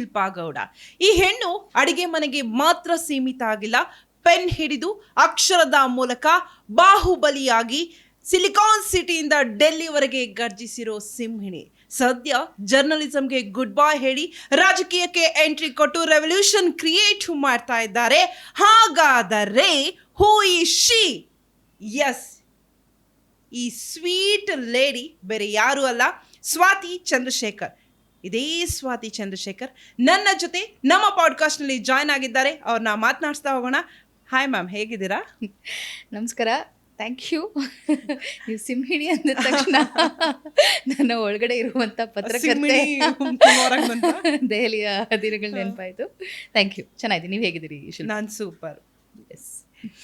ಶಿಲ್ಪಾ ಗೌಡ. ಈ ಹೆಣ್ಣು ಅಡಿಗೆ ಮನೆಗೆ ಮಾತ್ರ ಸೀಮಿತ ಆಗಿಲ್ಲ, ಪೆನ್ ಹಿಡಿದು ಅಕ್ಷರದ ಮೂಲಕ ಬಾಹುಬಲಿಯಾಗಿ ಸಿಲಿಕಾನ್ ಸಿಟಿಯಿಂದ ಡೆಲ್ಲಿವರೆಗೆ ಗರ್ಜಿಸಿರೋ ಸಿಂಹಿಣಿ. ಸದ್ಯ ಜರ್ನಲಿಸಂಗೆ ಗುಡ್ ಬೈ ಹೇಳಿ ರಾಜಕೀಯಕ್ಕೆ ಎಂಟ್ರಿ ಕೊಟ್ಟು ರೆವಲ್ಯೂಷನ್ ಕ್ರಿಯೇಟ್ ಮಾಡ್ತಾ ಇದ್ದಾರೆ. ಹಾಗಾದರೆ ಹೂ ಈಸ್ ಶಿ? ಎಸ್, ಈ ಸ್ವೀಟ್ ಲೇಡಿ ಬೇರೆ ಯಾರು ಅಲ್ಲ, ಸ್ವಾತಿ ಚಂದ್ರಶೇಖರ್. ಇದೇ ಸ್ವಾತಿ ಚಂದ್ರಶೇಖರ್ ನನ್ನ ಜೊತೆ ನಮ್ಮ ಪಾಡ್ಕಾಸ್ಟ್ನಲ್ಲಿ ಜಾಯ್ನ್ ಆಗಿದ್ದಾರೆ. ಅವ್ರನ್ನ ಮಾತನಾಡಿಸ್ತಾ ಹೋಗೋಣ. ಹಾಯ್ ಮ್ಯಾಮ್, ಹೇಗಿದ್ದೀರಾ? ನಮಸ್ಕಾರ, ಥ್ಯಾಂಕ್ ಯು. ನೀವು ಸಿಂಹಿಣಿ ಅಂದ ತಕ್ಷಣ ನನ್ನ ಒಳಗಡೆ ಇರುವಂಥ ಪತ್ರಕರ್ತೆ ದೆಹಲಿಯ ದಿನಗಳು ನೆನಪಾಯಿತು. ಥ್ಯಾಂಕ್ ಯು, ಚೆನ್ನಾಗಿದೆ. ನೀವು ಹೇಗಿದ್ದೀರಿ? ನಾನು ಸೂಪರ್. ಎಸ್,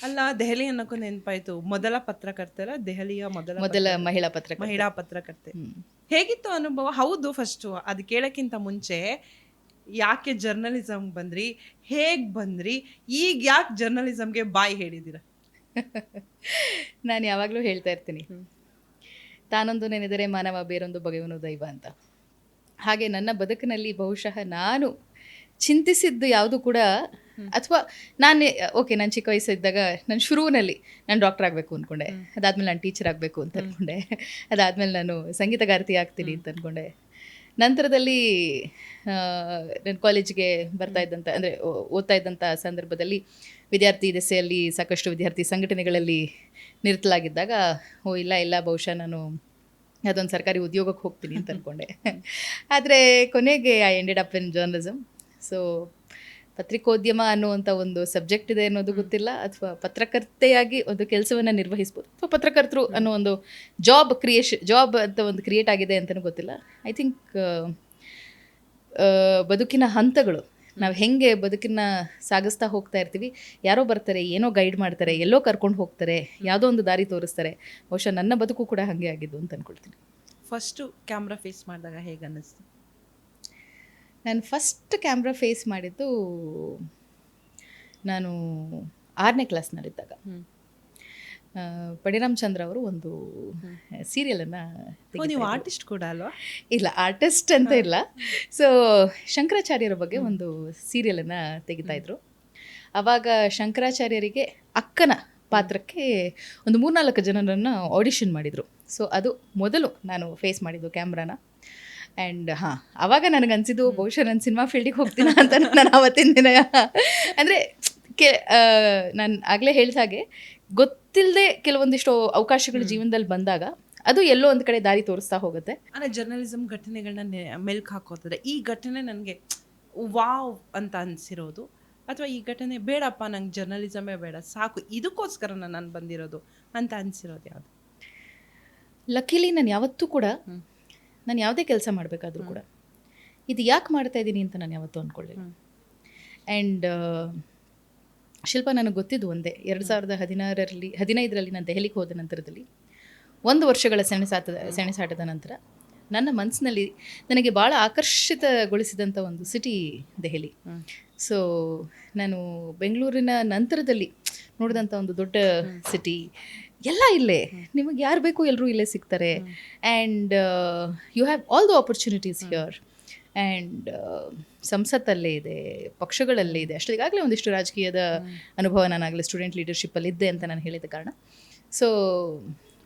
ಅಲ್ಲ, ದೆಹಲಿ ಅನ್ನೋಕ್ಕೂ ನೆನಪಾಯ್ತು. ಮೊದಲ ಪತ್ರಕರ್ತೆ ಅಲ್ಲ, ದೆಹಲಿಯ ಮೊದಲ ಮಹಿಳಾ ಪತ್ರಕರ್ತೆ. ಹೇಗಿತ್ತು ಅನುಭವ? ಹೌದು, ಫಸ್ಟು ಅದು ಕೇಳೋಕ್ಕಿಂತ ಮುಂಚೆ ಯಾಕೆ ಜರ್ನಲಿಸಮ್ ಬಂದ್ರಿ, ಹೇಗೆ ಬಂದ್ರಿ, ಈಗ ಯಾಕೆ ಜರ್ನಲಿಸಮ್ಗೆ ಬಾಯ್ ಹೇಳಿದ್ದೀರಾ? ನಾನು ಯಾವಾಗಲೂ ಹೇಳ್ತಾ ಇರ್ತೀನಿ, ತಾನೊಂದು ನೆನೆದರೆ ಮಾನವ, ಬೇರೊಂದು ಬಗೆಯವನು ದೈವ ಅಂತ. ಹಾಗೆ ನನ್ನ ಬದುಕಿನಲ್ಲಿ ಬಹುಶಃ ನಾನು ಚಿಂತಿಸಿದ್ದು ಯಾವುದು ಕೂಡ, ಅಥವಾ ನಾನು ಚಿಕ್ಕ ವಯಸ್ಸಿದ್ದಾಗ ನಾನು ಶುರುವಿನಲ್ಲಿ ನಾನು ಡಾಕ್ಟರ್ ಆಗಬೇಕು ಅಂದ್ಕೊಂಡೆ. ಅದಾದಮೇಲೆ ನಾನು ಟೀಚರ್ ಆಗಬೇಕು ಅಂತ ಅಂದ್ಕೊಂಡೆ. ಅದಾದಮೇಲೆ ನಾನು ಸಂಗೀತಗಾರ್ತಿ ಆಗ್ತೀನಿ ಅಂತ ಅಂದ್ಕೊಂಡೆ. ನಂತರದಲ್ಲಿ ನಾನು ಕಾಲೇಜಿಗೆ ಬರ್ತಾ ಇದ್ದಂಥ, ಅಂದರೆ ಓದ್ತಾ ಇದ್ದಂಥ ಸಂದರ್ಭದಲ್ಲಿ ವಿದ್ಯಾರ್ಥಿ ದೆಸೆಯಲ್ಲಿ ಸಾಕಷ್ಟು ವಿದ್ಯಾರ್ಥಿ ಸಂಘಟನೆಗಳಲ್ಲಿ ನಿರತಲಾಗಿದ್ದಾಗ ಇಲ್ಲ ಬಹುಶಃ ನಾನು ಅದೊಂದು ಸರ್ಕಾರಿ ಉದ್ಯೋಗಕ್ಕೆ ಹೋಗ್ತೀನಿ ಅಂತ ಅಂದ್ಕೊಂಡೆ. ಆದರೆ ಕೊನೆಗೆ I ended up in journalism. So ಪತ್ರಿಕೋದ್ಯಮ ಅನ್ನುವಂಥ ಒಂದು ಸಬ್ಜೆಕ್ಟ್ ಇದೆ ಅನ್ನೋದು ಗೊತ್ತಿಲ್ಲ, ಅಥವಾ ಪತ್ರಕರ್ತೆಯಾಗಿ ಒಂದು ಕೆಲಸವನ್ನು ನಿರ್ವಹಿಸ್ಬೋದು, ಅಥವಾ ಪತ್ರಕರ್ತರು ಅನ್ನೋ ಒಂದು ಜಾಬ್ ಅಂತ ಒಂದು ಕ್ರಿಯೇಟ್ ಆಗಿದೆ ಅಂತಲೂ ಗೊತ್ತಿಲ್ಲ. ಐ ಥಿಂಕ್ ಬದುಕಿನ ಹಂತಗಳು, ನಾವು ಹೆಂಗೆ ಬದುಕನ್ನ ಸಾಗಿಸ್ತಾ ಹೋಗ್ತಾ ಇರ್ತೀವಿ, ಯಾರೋ ಬರ್ತಾರೆ, ಏನೋ ಗೈಡ್ ಮಾಡ್ತಾರೆ, ಎಲ್ಲೋ ಕರ್ಕೊಂಡು ಹೋಗ್ತಾರೆ, ಯಾವುದೋ ಒಂದು ದಾರಿ ತೋರಿಸ್ತಾರೆ. ಬಹುಶಃ ನನ್ನ ಬದುಕು ಕೂಡ ಹಾಗೆ ಆಗಿದ್ದು ಅಂತ ಅಂದ್ಕೊಳ್ತೀನಿ. ಫಸ್ಟು ಕ್ಯಾಮ್ರಾ ಫೇಸ್ ಮಾಡಿದಾಗ ಹೇಗೆ ಅನ್ನಿಸ್ತು? ನಾನು ಫಸ್ಟ್ ಕ್ಯಾಮ್ರಾ ಫೇಸ್ ಮಾಡಿದ್ದು ನಾನು 6ನೇ ಕ್ಲಾಸ್ನಲ್ಲಿದ್ದಾಗ. ಪಡಿರಾಮ್ ಚಂದ್ರ ಅವರು ಒಂದು ಸೀರಿಯಲನ್ನು, ನೀವು ಆರ್ಟಿಸ್ಟ್ ಕೂಡ ಅಲ್ವಾ? ಇಲ್ಲ, ಆರ್ಟಿಸ್ಟ್ ಅಂತ ಇಲ್ಲ. ಸೊ ಶಂಕರಾಚಾರ್ಯರ ಬಗ್ಗೆ ಒಂದು ಸೀರಿಯಲನ್ನು ತೆಗಿತಾಯಿದ್ರು. ಆವಾಗ ಶಂಕರಾಚಾರ್ಯರಿಗೆ ಅಕ್ಕನ ಪಾತ್ರಕ್ಕೆ ಒಂದು 3-4 ಜನರನ್ನು ಆಡಿಷನ್ ಮಾಡಿದರು. ಸೊ ಅದು ಮೊದಲು ನಾನು ಫೇಸ್ ಮಾಡಿದ್ದು ಕ್ಯಾಮ್ರಾನ. ಆ್ಯಂಡ್ ಆವಾಗ ನನಗನ್ಸಿದ್ದು ಬಹುಶಃ ನಾನು ಸಿನಿಮಾ ಫೀಲ್ಡಿಗೆ ಹೋಗ್ತೀನಿ ಅಂತ. ನಾನು ಆವತ್ತಿನ ದಿನ, ಅಂದರೆ ನಾನು ಆಗಲೇ ಹೇಳಿದ ಹಾಗೆ, ಗೊತ್ತಿಲ್ಲದೆ ಕೆಲವೊಂದಿಷ್ಟು ಅವಕಾಶಗಳು ಜೀವನದಲ್ಲಿ ಬಂದಾಗ ಅದು ಎಲ್ಲೋ ಒಂದು ಕಡೆ ದಾರಿ ತೋರಿಸ್ತಾ ಹೋಗುತ್ತೆ. ಅಂದರೆ ಜರ್ನಲಿಸಮ್ ಘಟನೆಗಳನ್ನ ಮೆಲ್ಕು ಹಾಕೋತದೆ. ಈ ಘಟನೆ ನನಗೆ ವಾವ್ ಅಂತ ಅನಿಸಿರೋದು, ಅಥವಾ ಈ ಘಟನೆ ಬೇಡಪ್ಪ, ನಂಗೆ ಜರ್ನಲಿಸಮೇ ಬೇಡ, ಸಾಕು, ಇದಕ್ಕೋಸ್ಕರ ನಾನು ಬಂದಿರೋದು ಅಂತ ಅನಿಸಿರೋದು ಯಾವುದು? ಲಕ್ಕಿಲಿ ನಾನು ಯಾವತ್ತೂ ಕೂಡ, ನಾನು ಯಾವುದೇ ಕೆಲಸ ಮಾಡಬೇಕಾದ್ರೂ ಕೂಡ ಇದು ಯಾಕೆ ಮಾಡ್ತಾ ಇದ್ದೀನಿ ಅಂತ ನಾನು ಯಾವತ್ತೂ ಅಂದ್ಕೊಳ್ಳಿಲ್ಲ. ಆ್ಯಂಡ್ ಶಿಲ್ಪ, ನನಗೆ ಗೊತ್ತಿದ್ದು ಒಂದೇ, 2015ರಲ್ಲಿ ನಾನು ದೆಹಲಿಗೆ ಹೋದ ನಂತರದಲ್ಲಿ 1 ವರ್ಷಗಳ ಸೆಣಸಾಟದ ನಂತರ ನನ್ನ ಮನಸ್ಸಿನಲ್ಲಿ ನನಗೆ ಭಾಳ ಆಕರ್ಷಿತಗೊಳಿಸಿದಂಥ ಒಂದು ಸಿಟಿ ದೆಹಲಿ. ಸೊ ನಾನು ಬೆಂಗಳೂರಿನ ನಂತರದಲ್ಲಿ ನೋಡಿದಂಥ ಒಂದು ದೊಡ್ಡ ಸಿಟಿ, ಎಲ್ಲ ಇಲ್ಲೇ, ನಿಮಗೆ ಯಾರು ಬೇಕು ಎಲ್ಲರೂ ಇಲ್ಲೇ ಸಿಗ್ತಾರೆ. And you have all the opportunities here. And ಸಂಸತ್ತಲ್ಲೇ ಇದೆ, ಪಕ್ಷಗಳಲ್ಲೇ ಇದೆ. ಅಷ್ಟೊತ್ತಿಗಾಗಲೇ ಒಂದಿಷ್ಟು ರಾಜಕೀಯದ ಅನುಭವ ನಾನಾಗಲೇ ಸ್ಟೂಡೆಂಟ್ ಲೀಡರ್ಶಿಪ್ಪಲ್ಲಿ ಇದ್ದೆ ಅಂತ ನಾನು ಹೇಳಿದ ಕಾರಣ. ಸೊ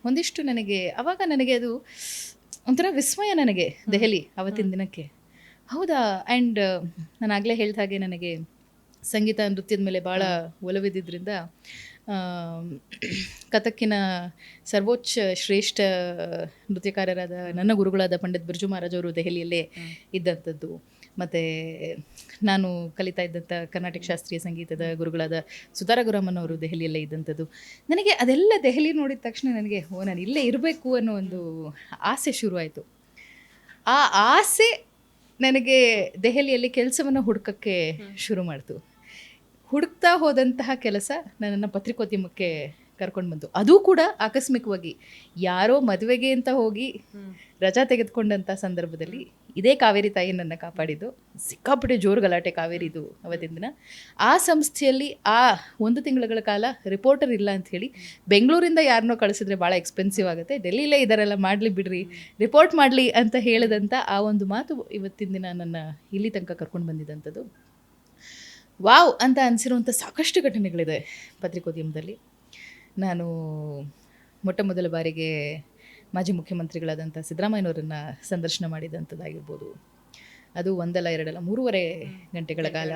ಒಂದಿಷ್ಟು ನನಗೆ ಅದು ಒಂಥರ ವಿಸ್ಮಯ ನನಗೆ, ದೆಹಲಿ ಅವತ್ತಿನ ದಿನಕ್ಕೆ. ಹೌದಾ? ಆ್ಯಂಡ್ ನಾನಾಗಲೇ ಹೇಳಿದ ಹಾಗೆ ನನಗೆ ಸಂಗೀತ ನೃತ್ಯದ ಮೇಲೆ ಭಾಳ ಒಲವಿದ್ದರಿಂದ ಕಥಕ್ಕಿನ ಸರ್ವೋಚ್ಚ ಶ್ರೇಷ್ಠ ನೃತ್ಯಕಾರರಾದ ನನ್ನ ಗುರುಗಳಾದ ಪಂಡಿತ್ ಬಿರ್ಜು ಮಹಾರಾಜ್ ಅವರು ದೆಹಲಿಯಲ್ಲೇ ಇದ್ದಂಥದ್ದು. ಮತ್ತು ನಾನು ಕಲಿತಾ ಇದ್ದಂಥ ಕರ್ನಾಟಕ ಶಾಸ್ತ್ರೀಯ ಸಂಗೀತದ ಗುರುಗಳಾದ ಸುಧಾರ ಗುರಮ್ಮನ್ ಅವರು ದೆಹಲಿಯಲ್ಲೇ ಇದ್ದಂಥದ್ದು. ನನಗೆ ಅದೆಲ್ಲ ದೆಹಲಿ ನೋಡಿದ ತಕ್ಷಣ ನನಗೆ ನಾನು ಇಲ್ಲೇ ಇರಬೇಕು ಅನ್ನೋ ಒಂದು ಆಸೆ ಶುರುವಾಯಿತು. ಆ ಆಸೆ ನನಗೆ ದೆಹಲಿಯಲ್ಲಿ ಕೆಲಸವನ್ನು ಹುಡುಕಕ್ಕೆ ಶುರು ಮಾಡ್ತು. ಹುಡುಕ್ತಾ ಹೋದಂತಹ ಕೆಲಸ ನನ್ನನ್ನು ಪತ್ರಿಕೋದ್ಯಮಕ್ಕೆ ಕರ್ಕೊಂಡು ಬಂತು. ಅದು ಕೂಡ ಆಕಸ್ಮಿಕವಾಗಿ ಯಾರೋ ಮದುವೆಗೆ ಅಂತ ಹೋಗಿ ರಜಾ ತೆಗೆದುಕೊಂಡಂಥ ಸಂದರ್ಭದಲ್ಲಿ ಇದೇ ಕಾವೇರಿ ತಾಯಿ ನನ್ನ ಕಾಪಾಡಿದ್ದು. ಸಿಕ್ಕಾಪಟ್ಟೆ ಜೋರು ಗಲಾಟೆ ಕಾವೇರಿದು ಅವತ್ತಿನ ದಿನ. ಆ ಸಂಸ್ಥೆಯಲ್ಲಿ ಆ 1 ತಿಂಗಳ ಕಾಲ ರಿಪೋರ್ಟರ್ ಇಲ್ಲ ಅಂಥೇಳಿ ಬೆಂಗಳೂರಿಂದ ಯಾರನ್ನೋ ಕಳಿಸಿದ್ರೆ ಭಾಳ ಎಕ್ಸ್ಪೆನ್ಸಿವ್ ಆಗುತ್ತೆ, ಡೆಲ್ಲಿಲೇ ಇದರೆಲ್ಲ ಮಾಡಲಿ ಬಿಡ್ರಿ, ರಿಪೋರ್ಟ್ ಮಾಡಲಿ ಅಂತ ಹೇಳಿದಂಥ ಆ ಒಂದು ಮಾತು ಇವತ್ತಿನ ದಿನ ನನ್ನ ಇಲ್ಲಿ ತನಕ ಕರ್ಕೊಂಡು ಬಂದಿದ್ದಂಥದ್ದು. ವಾವ್ ಅಂತ ಅನಿಸಿರುವಂಥ ಸಾಕಷ್ಟು ಘಟನೆಗಳಿದೆ ಪತ್ರಿಕೋದ್ಯಮದಲ್ಲಿ. ನಾನು ಮೊಟ್ಟ ಮೊದಲ ಬಾರಿಗೆ ಮಾಜಿ ಮುಖ್ಯಮಂತ್ರಿಗಳಾದಂಥ ಸಿದ್ದರಾಮಯ್ಯನವರನ್ನು ಸಂದರ್ಶನ ಮಾಡಿದಂಥದ್ದಾಗಿರ್ಬೋದು. ಅದು 1 ಅಲ್ಲ 2 ಅಲ್ಲ 3.5 ಗಂಟೆಗಳ ಕಾಲ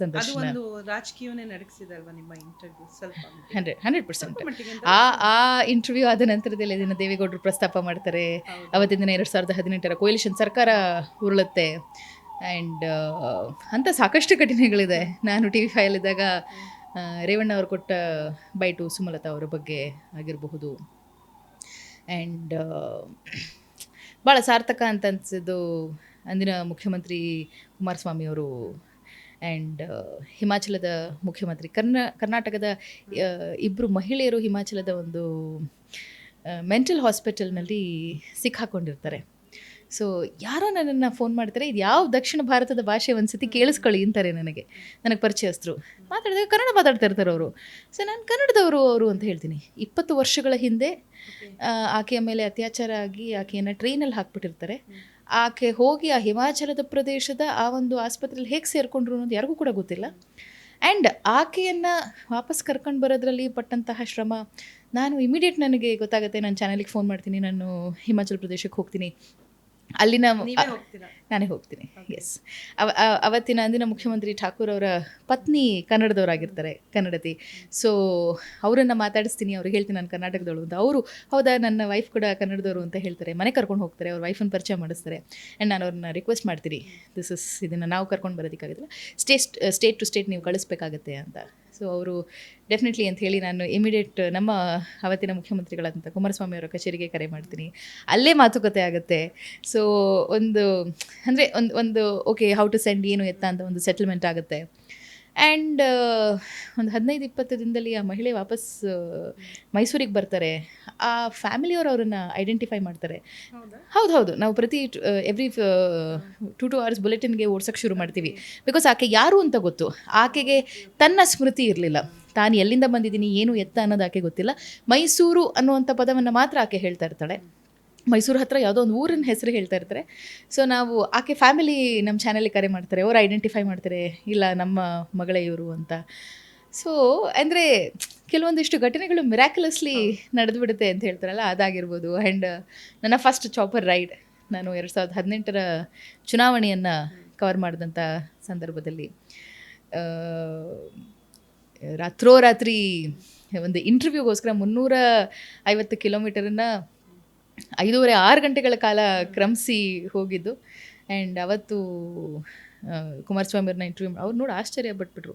ಸಂದರ್ಶನ. ಒಂದು ರಾಜಕೀಯವನ್ನೇ ನಡೆಸಿದಲ್ವಾ ನಿಮ್ಮ ಇಂಟರ್ವ್ಯೂ? ಸ್ವಲ್ಪ 100% ಆ ಇಂಟರ್ವ್ಯೂ ಆದ ನಂತರದಲ್ಲಿ ದಿನ ದೇವೇಗೌಡರು ಪ್ರಸ್ತಾಪ ಮಾಡ್ತಾರೆ. ಅವತ್ತಿನ ದಿನ 2018ರ ಕೊಯಿಲಿಷನ್ ಸರ್ಕಾರ ಉರುಳುತ್ತೆ. ಆ್ಯಂಡ್ ಅಂಥ ಸಾಕಷ್ಟು ಘಟನೆಗಳಿದೆ. ನಾನು TV5 ಇದ್ದಾಗ ರೇವಣ್ಣ ಅವರು ಕೊಟ್ಟ ಬೈಟು ಸುಮಲತಾ ಅವರ ಬಗ್ಗೆ ಆಗಿರಬಹುದು. ಆ್ಯಂಡ್ ಭಾಳ ಸಾರ್ಥಕ ಅಂತ ಅನಿಸಿದ್ದು ಅಂದಿನ ಮುಖ್ಯಮಂತ್ರಿ ಕುಮಾರಸ್ವಾಮಿಯವರು ಆ್ಯಂಡ್ ಹಿಮಾಚಲದ ಮುಖ್ಯಮಂತ್ರಿ ಕರ್ನಾಟಕದ 2 ಮಹಿಳೆಯರು ಹಿಮಾಚಲದ ಒಂದು ಮೆಂಟಲ್ ಹಾಸ್ಪಿಟಲ್ನಲ್ಲಿ ಸಿಕ್ಕಾಕೊಂಡಿರ್ತಾರೆ. ಸೊ ಯಾರೋ ನನ್ನನ್ನು ಫೋನ್ ಮಾಡ್ತಾರೆ, ಇದು ಯಾವ ದಕ್ಷಿಣ ಭಾರತದ ಭಾಷೆ ಒಂದು ಸತಿ ಕೇಳಿಸ್ಕೊಳ್ಳಿ ಅಂತಾರೆ. ನನಗೆ ಪರಿಚಯಸ್ಥರು ಮಾತಾಡಿದಾಗ ಕನ್ನಡ ಮಾತಾಡ್ತಾ ಇರ್ತಾರೆ ಅವರು. ಸೊ ನಾನು ಕನ್ನಡದವರು ಅವರು ಅಂತ ಹೇಳ್ತೀನಿ. 20 ವರ್ಷಗಳ ಹಿಂದೆ ಆಕೆಯ ಮೇಲೆ ಅತ್ಯಾಚಾರ ಆಗಿ ಆಕೆಯನ್ನು ಟ್ರೈನಲ್ಲಿ ಹಾಕ್ಬಿಟ್ಟಿರ್ತಾರೆ. ಆಕೆ ಹೋಗಿ ಆ ಹಿಮಾಚಲದ ಪ್ರದೇಶದ ಆ ಒಂದು ಆಸ್ಪತ್ರೆಯಲ್ಲಿ ಹೇಗೆ ಸೇರಿಕೊಂಡ್ರು ಅನ್ನೋದು ಯಾರಿಗೂ ಕೂಡ ಗೊತ್ತಿಲ್ಲ. ಆ್ಯಂಡ್ ಆಕೆಯನ್ನು ವಾಪಸ್ ಕರ್ಕೊಂಡು ಬರೋದ್ರಲ್ಲಿ ಪಟ್ಟಂತಹ ಶ್ರಮ ನಾನು ಇಮಿಡಿಯೇಟ್ ನನಗೆ ಗೊತ್ತಾಗುತ್ತೆ. ನಾನು ಚಾನಲಿಗೆ ಫೋನ್ ಮಾಡ್ತೀನಿ, ನಾನು ಹಿಮಾಚಲ ಪ್ರದೇಶಕ್ಕೆ ಹೋಗ್ತೀನಿ, ಅಲ್ಲಿನ ನಾನೇ ಹೋಗ್ತೀನಿ. ಎಸ್, ಅವತ್ತಿನ ಅಂದಿನ ಮುಖ್ಯಮಂತ್ರಿ ಠಾಕೂರ್ ಅವರ ಪತ್ನಿ ಕನ್ನಡದವರಾಗಿರ್ತಾರೆ, ಕನ್ನಡತಿ. ಸೊ ಅವರನ್ನು ಮಾತಾಡಿಸ್ತೀನಿ, ಅವ್ರಿಗೆ ಹೇಳ್ತೀನಿ ನಾನು ಕರ್ನಾಟಕದವಳು ಅಂತ. ಅವರು ಹೌದಾ ನನ್ನ ವೈಫ್ ಕೂಡ ಕನ್ನಡದವರು ಅಂತ ಹೇಳ್ತಾರೆ. ಮನೆ ಕರ್ಕೊಂಡು ಹೋಗ್ತಾರೆ, ಅವ್ರ ವೈಫನ್ನು ಪರಿಚಯ ಮಾಡಿಸ್ತಾರೆ. ಆ್ಯಂಡ್ ನಾನು ಅವ್ರನ್ನ ರಿಕ್ವೆಸ್ಟ್ ಮಾಡ್ತೀನಿ, ಇದನ್ನು ನಾವು ಕರ್ಕೊಂಡು ಬರೋದಕ್ಕಾಗೋದಿಲ್ಲ, ಸ್ಟೇಟ್ ಟು ಸ್ಟೇಟ್ ನೀವು ಕಳಿಸ್ಬೇಕಾಗತ್ತೆ ಅಂತ. ಸೊ ಅವರು ಡೆಫಿನೆಟ್ಲಿ ಅಂತ ಹೇಳಿ ನಾನು ಇಮಿಡಿಯೇಟ್ ನಮ್ಮ ಅವತ್ತಿನ ಮುಖ್ಯಮಂತ್ರಿಗಳಾದಂಥ ಕುಮಾರಸ್ವಾಮಿ ಅವರ ಕಚೇರಿಗೆ ಕರೆ ಮಾಡ್ತೀನಿ. ಅಲ್ಲೇ ಮಾತುಕತೆ ಆಗುತ್ತೆ. ಸೊ ಅಂದರೆ ಒಂದು ಓಕೆ ಹೌ ಟು ಸೆಂಡ್ ಏನು ಎತ್ತ ಅಂತ ಒಂದು ಸೆಟಲ್ಮೆಂಟ್ ಆಗುತ್ತೆ. ಆ್ಯಂಡ್ ಒಂದು 15-20 ದಿನದಲ್ಲಿ ಆ ಮಹಿಳೆ ವಾಪಸ್ ಮೈಸೂರಿಗೆ ಬರ್ತಾರೆ. ಆ ಫ್ಯಾಮಿಲಿಯವರು ಅವರನ್ನು ಐಡೆಂಟಿಫೈ ಮಾಡ್ತಾರೆ. ಹೌದು, ನಾವು ಪ್ರತಿ ಎವ್ರಿ 2 hours ಬುಲೆಟಿನ್ಗೆ ಓಡ್ಸೋಕ್ಕೆ ಶುರು ಮಾಡ್ತೀವಿ. ಬಿಕಾಸ್ ಆಕೆ ಯಾರು ಅಂತ ಗೊತ್ತು. ಆಕೆಗೆ ತನ್ನ ಸ್ಮೃತಿ ಇರಲಿಲ್ಲ, ತಾನು ಎಲ್ಲಿಂದ ಬಂದಿದ್ದೀನಿ ಏನು ಎತ್ತ ಅನ್ನೋದು ಆಕೆ ಗೊತ್ತಿಲ್ಲ. ಮೈಸೂರು ಅನ್ನುವಂಥ ಪದವನ್ನು ಮಾತ್ರ ಆಕೆ ಹೇಳ್ತಾ ಇರ್ತಾಳೆ. ಮೈಸೂರು ಹತ್ರ ಯಾವುದೋ ಒಂದು ಊರಿನ ಹೆಸರು ಹೇಳ್ತಾ ಇರ್ತಾರೆ. ಸೊ ನಾವು ಆಕೆ ಫ್ಯಾಮಿಲಿ ನಮ್ಮ ಚಾನಲಿಗೆ ಕರೆ ಮಾಡ್ತಾರೆ, ಅವರು ಐಡೆಂಟಿಫೈ ಮಾಡ್ತಾರೆ, ಇಲ್ಲ ನಮ್ಮ ಮಗಳೇ ಇವರು ಅಂತ. ಸೊ ಅಂದರೆ ಕೆಲವೊಂದಿಷ್ಟು ಘಟನೆಗಳು ಮಿರಾಕ್ಯುಲಸ್ಲಿ ನಡೆದುಬಿಡುತ್ತೆ ಅಂತ ಹೇಳ್ತಾರಲ್ಲ, ಅದಾಗಿರ್ಬೋದು. ಆ್ಯಂಡ್ ನನ್ನ ಫಸ್ಟ್ ಚಾಪರ್ ರೈಡ್ ನಾನು 2018ರ ಚುನಾವಣೆಯನ್ನು ಕವರ್ ಮಾಡಿದಂಥ ಸಂದರ್ಭದಲ್ಲಿ ರಾತ್ರೋರಾತ್ರಿ ಒಂದು ಇಂಟರ್ವ್ಯೂಗೋಸ್ಕರ 350 ಕಿಲೋಮೀಟರನ್ನು 5:30-6 ಗಂಟೆಗಳ ಕಾಲ ಕ್ರಮಿಸಿ ಹೋಗಿದ್ದು. ಆ್ಯಂಡ್ ಅವತ್ತು ಕುಮಾರಸ್ವಾಮಿ ಅವ್ರನ್ನ ಇಂಟರ್ವ್ಯೂ ಅವ್ರು ನೋಡಿ ಆಶ್ಚರ್ಯ ಪಟ್ಬಿಟ್ರು.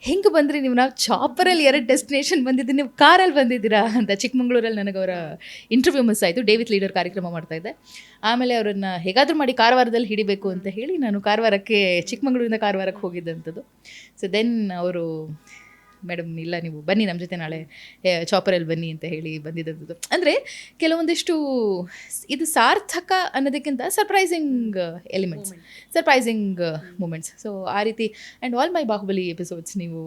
ಹೆಂಗೆ ಬಂದ್ರಿ ನೀವು? ನಾವು ಚಾಪರಲ್ಲಿ 2 ಡೆಸ್ಟಿನೇಷನ್ ಬಂದಿದ್ದೀನಿ, ನೀವು ಕಾರಲ್ಲಿ ಬಂದಿದ್ದೀರಾ ಅಂತ. ಚಿಕ್ಕಮಂಗ್ಳೂರಲ್ಲಿ ನನಗೆ ಅವರ ಇಂಟರ್ವ್ಯೂ ಮಿಸ್ ಆಯಿತು. ಡೇ ವಿತ್ ಲೀಡರ್ ಕಾರ್ಯಕ್ರಮ ಮಾಡ್ತಾಯಿದ್ದೆ. ಆಮೇಲೆ ಅವರನ್ನು ಹೇಗಾದರೂ ಮಾಡಿ ಕಾರವಾರದಲ್ಲಿ ಹಿಡಿಬೇಕು ಅಂತ ಹೇಳಿ ನಾನು ಚಿಕ್ಕಮಂಗ್ಳೂರಿಂದ ಕಾರವಾರಕ್ಕೆ ಹೋಗಿದ್ದಂಥದ್ದು. ಸೊ ದೆನ್ ಅವರು ಮೇಡಮ್ ಇಲ್ಲ ನೀವು ಬನ್ನಿ ನಮ್ಮ ಜೊತೆ ನಾಳೆ ಚಾಪರಲ್ಲಿ ಬನ್ನಿ ಅಂತ ಹೇಳಿ ಬಂದಿದ್ದು. ಅಂದರೆ ಕೆಲವೊಂದಿಷ್ಟು ಇದು ಸಾರ್ಥಕ ಅನ್ನೋದಕ್ಕಿಂತ surprising elements, surprising moments. So ಆ ರೀತಿ and all my Baahubali episodes ನೀವು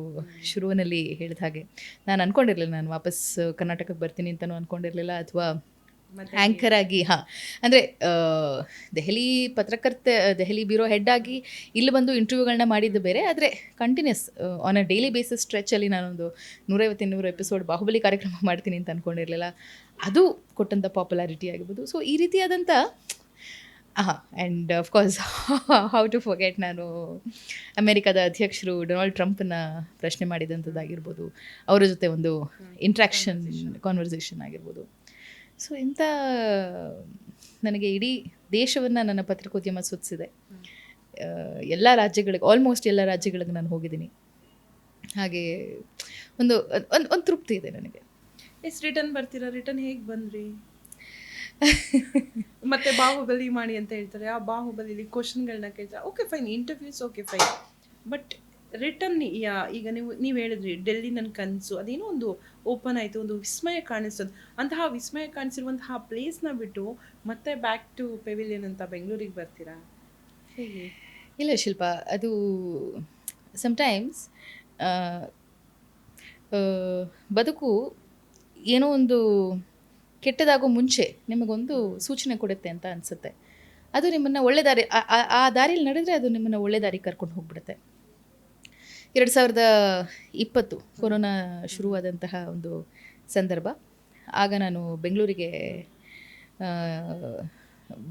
ಶುರುವಿನಲ್ಲಿ ಹೇಳಿದ ಹಾಗೆ ನಾನು ಅಂದ್ಕೊಂಡಿರಲಿಲ್ಲ ನಾನು ವಾಪಸ್ ಕರ್ನಾಟಕಕ್ಕೆ ಬರ್ತೀನಿ ಅಂತಲೂ ಅಂದ್ಕೊಂಡಿರಲಿಲ್ಲ, ಅಥವಾ ಆ್ಯಂಕರ್ ಆಗಿ ಅಂದರೆ ದೆಹಲಿ ಬ್ಯೂರೋ ಹೆಡ್ ಆಗಿ ಇಲ್ಲಿ ಬಂದು ಇಂಟರ್ವ್ಯೂಗಳನ್ನ ಮಾಡಿದ್ದು ಬೇರೆ. ಆದರೆ continuous on a daily basis ಸ್ಟ್ರೆಚಲ್ಲಿ ನಾನೊಂದು 150-200 ಎಪಿಸೋಡ್ ಬಾಹುಬಲಿ ಕಾರ್ಯಕ್ರಮ ಮಾಡ್ತೀನಿ ಅಂತ ಅಂದ್ಕೊಂಡಿರಲಿಲ್ಲ. ಅದು ಕೊಟ್ಟಂಥ ಪಾಪ್ಯುಲಾರಿಟಿ ಆಗಿರ್ಬೋದು. ಸೊ ಈ ರೀತಿಯಾದಂಥ and of course how to forget, ನಾನು ಅಮೇರಿಕಾದ ಅಧ್ಯಕ್ಷರು ಡೊನಾಲ್ಡ್ ಟ್ರಂಪನ್ನ ಪ್ರಶ್ನೆ ಮಾಡಿದಂಥದ್ದಾಗಿರ್ಬೋದು, ಅವರ ಜೊತೆ ಒಂದು ಕಾನ್ವರ್ಸೇಷನ್ ಆಗಿರ್ಬೋದು. ಸೊ ಇಂಥ ನನಗೆ ಇಡೀ ದೇಶವನ್ನು ನನ್ನ ಪತ್ರಿಕೋದ್ಯಮ ಸುತ್ತಿಸಿದೆ. ಎಲ್ಲ ರಾಜ್ಯಗಳಿಗೆ, ಆಲ್ಮೋಸ್ಟ್ ಎಲ್ಲ ರಾಜ್ಯಗಳಿಗೆ ನಾನು ಹೋಗಿದ್ದೀನಿ. ಹಾಗೆ ಒಂದು ತೃಪ್ತಿ ಇದೆ ನನಗೆ. ಎಷ್ಟು ರಿಟರ್ನ್ ಬರ್ತೀರಾ? ರಿಟರ್ನ್ ಹೇಗೆ ಬಂದ್ರಿ? ಮತ್ತೆ ಬಾಹುಬಲಿ ಮಾಡಿ ಅಂತ ಹೇಳ್ತಾರೆ, ಆ ಬಾಹುಬಲಿಲಿ ಕ್ವಶನ್ಗಳನ್ನ ಕೇಳ್ತಾರೆ. Okay fine, interviews okay fine, but return ಈಗ ನೀವು ಹೇಳಿದ್ರಿ ಡೆಲ್ಲಿ ನನ್ನ ಕನಸು ಅದೇನೋ ಒಂದು ಓಪನ್ ಆಯಿತು, ಒಂದು ವಿಸ್ಮಯ ಕಾಣಿಸ್ತದೆ. ಅಂತಹ ವಿಸ್ಮಯ ಕಾಣಿಸಿರುವಂತಹ ಪ್ಲೇಸ್ನ ಬಿಟ್ಟು ಮತ್ತೆ ಬ್ಯಾಕ್ ಟು ಪೆವಿಲಿಯನ್ ಅಂತ ಬೆಂಗಳೂರಿಗೆ ಬರ್ತೀರಾ ಹೇಗೆ? ಇಲ್ಲ ಶಿಲ್ಪ, ಅದು ಸಮ್ಟೈಮ್ಸ್ ಬದುಕು ಏನೋ ಒಂದು ಕೆಟ್ಟದಾಗೋ ಮುಂಚೆ ನಿಮಗೊಂದು ಸೂಚನೆ ಕೊಡುತ್ತೆ ಅಂತ ಅನಿಸುತ್ತೆ. ಅದು ನಿಮ್ಮನ್ನು ಒಳ್ಳೆ ದಾರಿ, ಆ ದಾರಿಯಲ್ಲಿ ನಡೆದರೆ ಅದು ನಿಮ್ಮನ್ನು ಒಳ್ಳೆ ದಾರಿ ಕರ್ಕೊಂಡು ಹೋಗ್ಬಿಡುತ್ತೆ. 2020 ಕೊರೋನಾ ಶುರುವಾದಂತಹ ಒಂದು ಸಂದರ್ಭ. ಆಗ ನಾನು ಬೆಂಗಳೂರಿಗೆ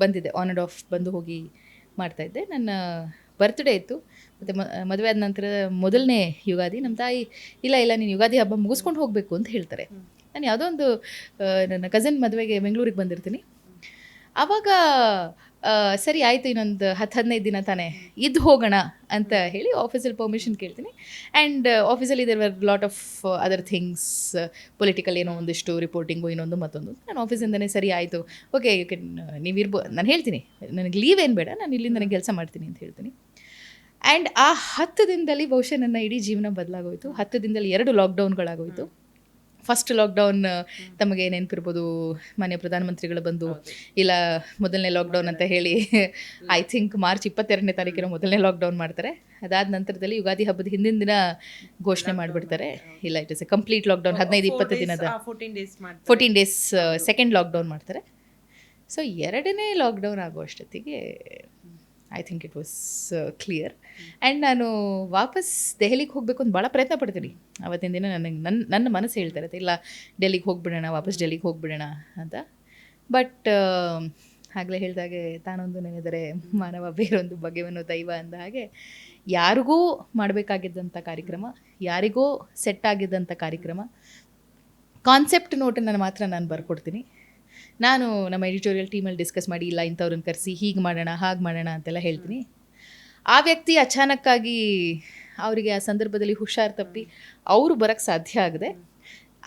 ಬಂದಿದ್ದೆ, ಆನ್ ಆ್ಯಂಡ್ ಆಫ್ ಬಂದು ಹೋಗಿ ಮಾಡ್ತಾಯಿದ್ದೆ. ನನ್ನ ಬರ್ತ್ಡೇ ಇತ್ತು, ಮತ್ತು ಮದುವೆ ಆದ ನಂತರ ಮೊದಲನೇ ಯುಗಾದಿ. ನಮ್ಮ ತಾಯಿ ಇಲ್ಲ ನೀನು ಯುಗಾದಿ ಹಬ್ಬ ಮುಗಿಸ್ಕೊಂಡು ಹೋಗಬೇಕು ಅಂತ ಹೇಳ್ತಾರೆ. ನಾನು ಯಾವುದೋ ಒಂದು ನನ್ನ ಕಸಿನ್ ಮದುವೆಗೆ ಬೆಂಗಳೂರಿಗೆ ಬಂದಿರ್ತೀನಿ. ಆವಾಗ ಸರಿ ಆಯಿತು, ಇನ್ನೊಂದು 10-15 ದಿನ ತಾನೇ ಇದ್ದು ಹೋಗೋಣ ಅಂತ ಹೇಳಿ ಆಫೀಸಲ್ಲಿ ಪರ್ಮಿಷನ್ ಕೇಳ್ತೀನಿ. ಆ್ಯಂಡ್ ಆಫೀಸಲ್ಲಿ there were lot of other things, political ಏನೋ ಒಂದಿಷ್ಟು ರಿಪೋರ್ಟಿಂಗು, ಇನ್ನೊಂದು ಮತ್ತೊಂದು. ನಾನು ಆಫೀಸಿಂದನೇ ಸರಿ ಆಯಿತು, ಓಕೆ ಯು ಕ್ಯಾನ್, ನಾನು ಹೇಳ್ತೀನಿ ನನಗೆ ಲೀವ್ ಏನು ಬೇಡ, ನಾನು ಇಲ್ಲಿಂದ ನನಗೆ ಕೆಲಸ ಮಾಡ್ತೀನಿ ಅಂತ ಹೇಳ್ತೀನಿ. ಆ್ಯಂಡ್ ಆ 10 ದಿನದಲ್ಲಿ ಬಹುಶಃ ನನ್ನ ಇಡೀ ಜೀವನ ಬದಲಾಗೋಯಿತು. 10 ದಿನದಲ್ಲಿ 2 ಲಾಕ್ಡೌನ್ಗಳಾಗೋಯಿತು. ಫಸ್ಟ್ ಲಾಕ್ಡೌನ್ ತಮಗೆ ನೆನಪಿರ್ಬೋದು, ಮಾನ್ಯ ಪ್ರಧಾನಮಂತ್ರಿಗಳು ಬಂದು, ಇಲ್ಲ ಮೊದಲನೇ ಲಾಕ್ಡೌನ್ ಅಂತ ಹೇಳಿ ಐ ಥಿಂಕ್ ಮಾರ್ಚ್ 22ನೇ ತಾರೀಕಿನ ಮೊದಲನೇ ಲಾಕ್ಡೌನ್ ಮಾಡ್ತಾರೆ. ಅದಾದ ನಂತರದಲ್ಲಿ ಯುಗಾದಿ ಹಬ್ಬದ ಹಿಂದಿನ ದಿನ ಘೋಷಣೆ ಮಾಡಿಬಿಡ್ತಾರೆ, ಇಲ್ಲ it is A complete lockdown, 15-20 ದಿನದ 14 ಡೇಸ್ ಸೆಕೆಂಡ್ ಲಾಕ್ಡೌನ್ ಮಾಡ್ತಾರೆ. ಸೊ 2ನೇ ಲಾಕ್ಡೌನ್ ಆಗೋ ಅಷ್ಟೊತ್ತಿಗೆ I think it was clear. And ನಾನು ವಾಪಸ್ ದೆಹಲಿಗೆ ಹೋಗಬೇಕು ಅಂತ ಭಾಳ ಪ್ರಯತ್ನ ಪಡ್ತೀನಿ. ಆವತ್ತಿನ ದಿನ ನನ್ನ ಮನಸ್ಸು ಹೇಳ್ತಾ ಇರುತ್ತೆ, ಇಲ್ಲ ಡೆಲ್ಲಿಗೆ ಹೋಗ್ಬಿಡೋಣ, ವಾಪಸ್ ಡೆಲ್ಲಿಗೆ ಹೋಗ್ಬಿಡೋಣ ಅಂತ. ಬಟ್ ಆಗಲೇ ಹೇಳಿದಾಗೆ ತಾನೊಂದು ನೆನೆದರೆ ಮಾನವ ಬೇರೊಂದು ಬಗೆವನು ದೈವ ಅಂದ ಹಾಗೆ, ಯಾರಿಗೂ ಮಾಡಬೇಕಾಗಿದ್ದಂಥ ಕಾರ್ಯಕ್ರಮ, ಯಾರಿಗೋ ಸೆಟ್ ಆಗಿದ್ದಂಥ ಕಾರ್ಯಕ್ರಮ, ಕಾನ್ಸೆಪ್ಟ್ ನೋಟನ್ನು ಮಾತ್ರ ನಾನು ಬರ್ಕೊಡ್ತೀನಿ. ನಾನು ನಮ್ಮ ಎಡಿಟೋರಿಯಲ್ ಟೀಮಲ್ಲಿ ಡಿಸ್ಕಸ್ ಮಾಡಿ, ಇಲ್ಲ ಇಂಥವ್ರನ್ನ ಕರೆಸಿ ಹೀಗೆ ಮಾಡೋಣ ಹಾಗೆ ಮಾಡೋಣ ಅಂತೆಲ್ಲ ಹೇಳ್ತೀನಿ. ಆ ವ್ಯಕ್ತಿ ಅಚಾನಕ್ಕಾಗಿ ಅವರಿಗೆ ಆ ಸಂದರ್ಭದಲ್ಲಿ ಹುಷಾರು ತಪ್ಪಿ ಅವರು ಬರೋಕ್ಕೆ ಸಾಧ್ಯ ಆಗದೆ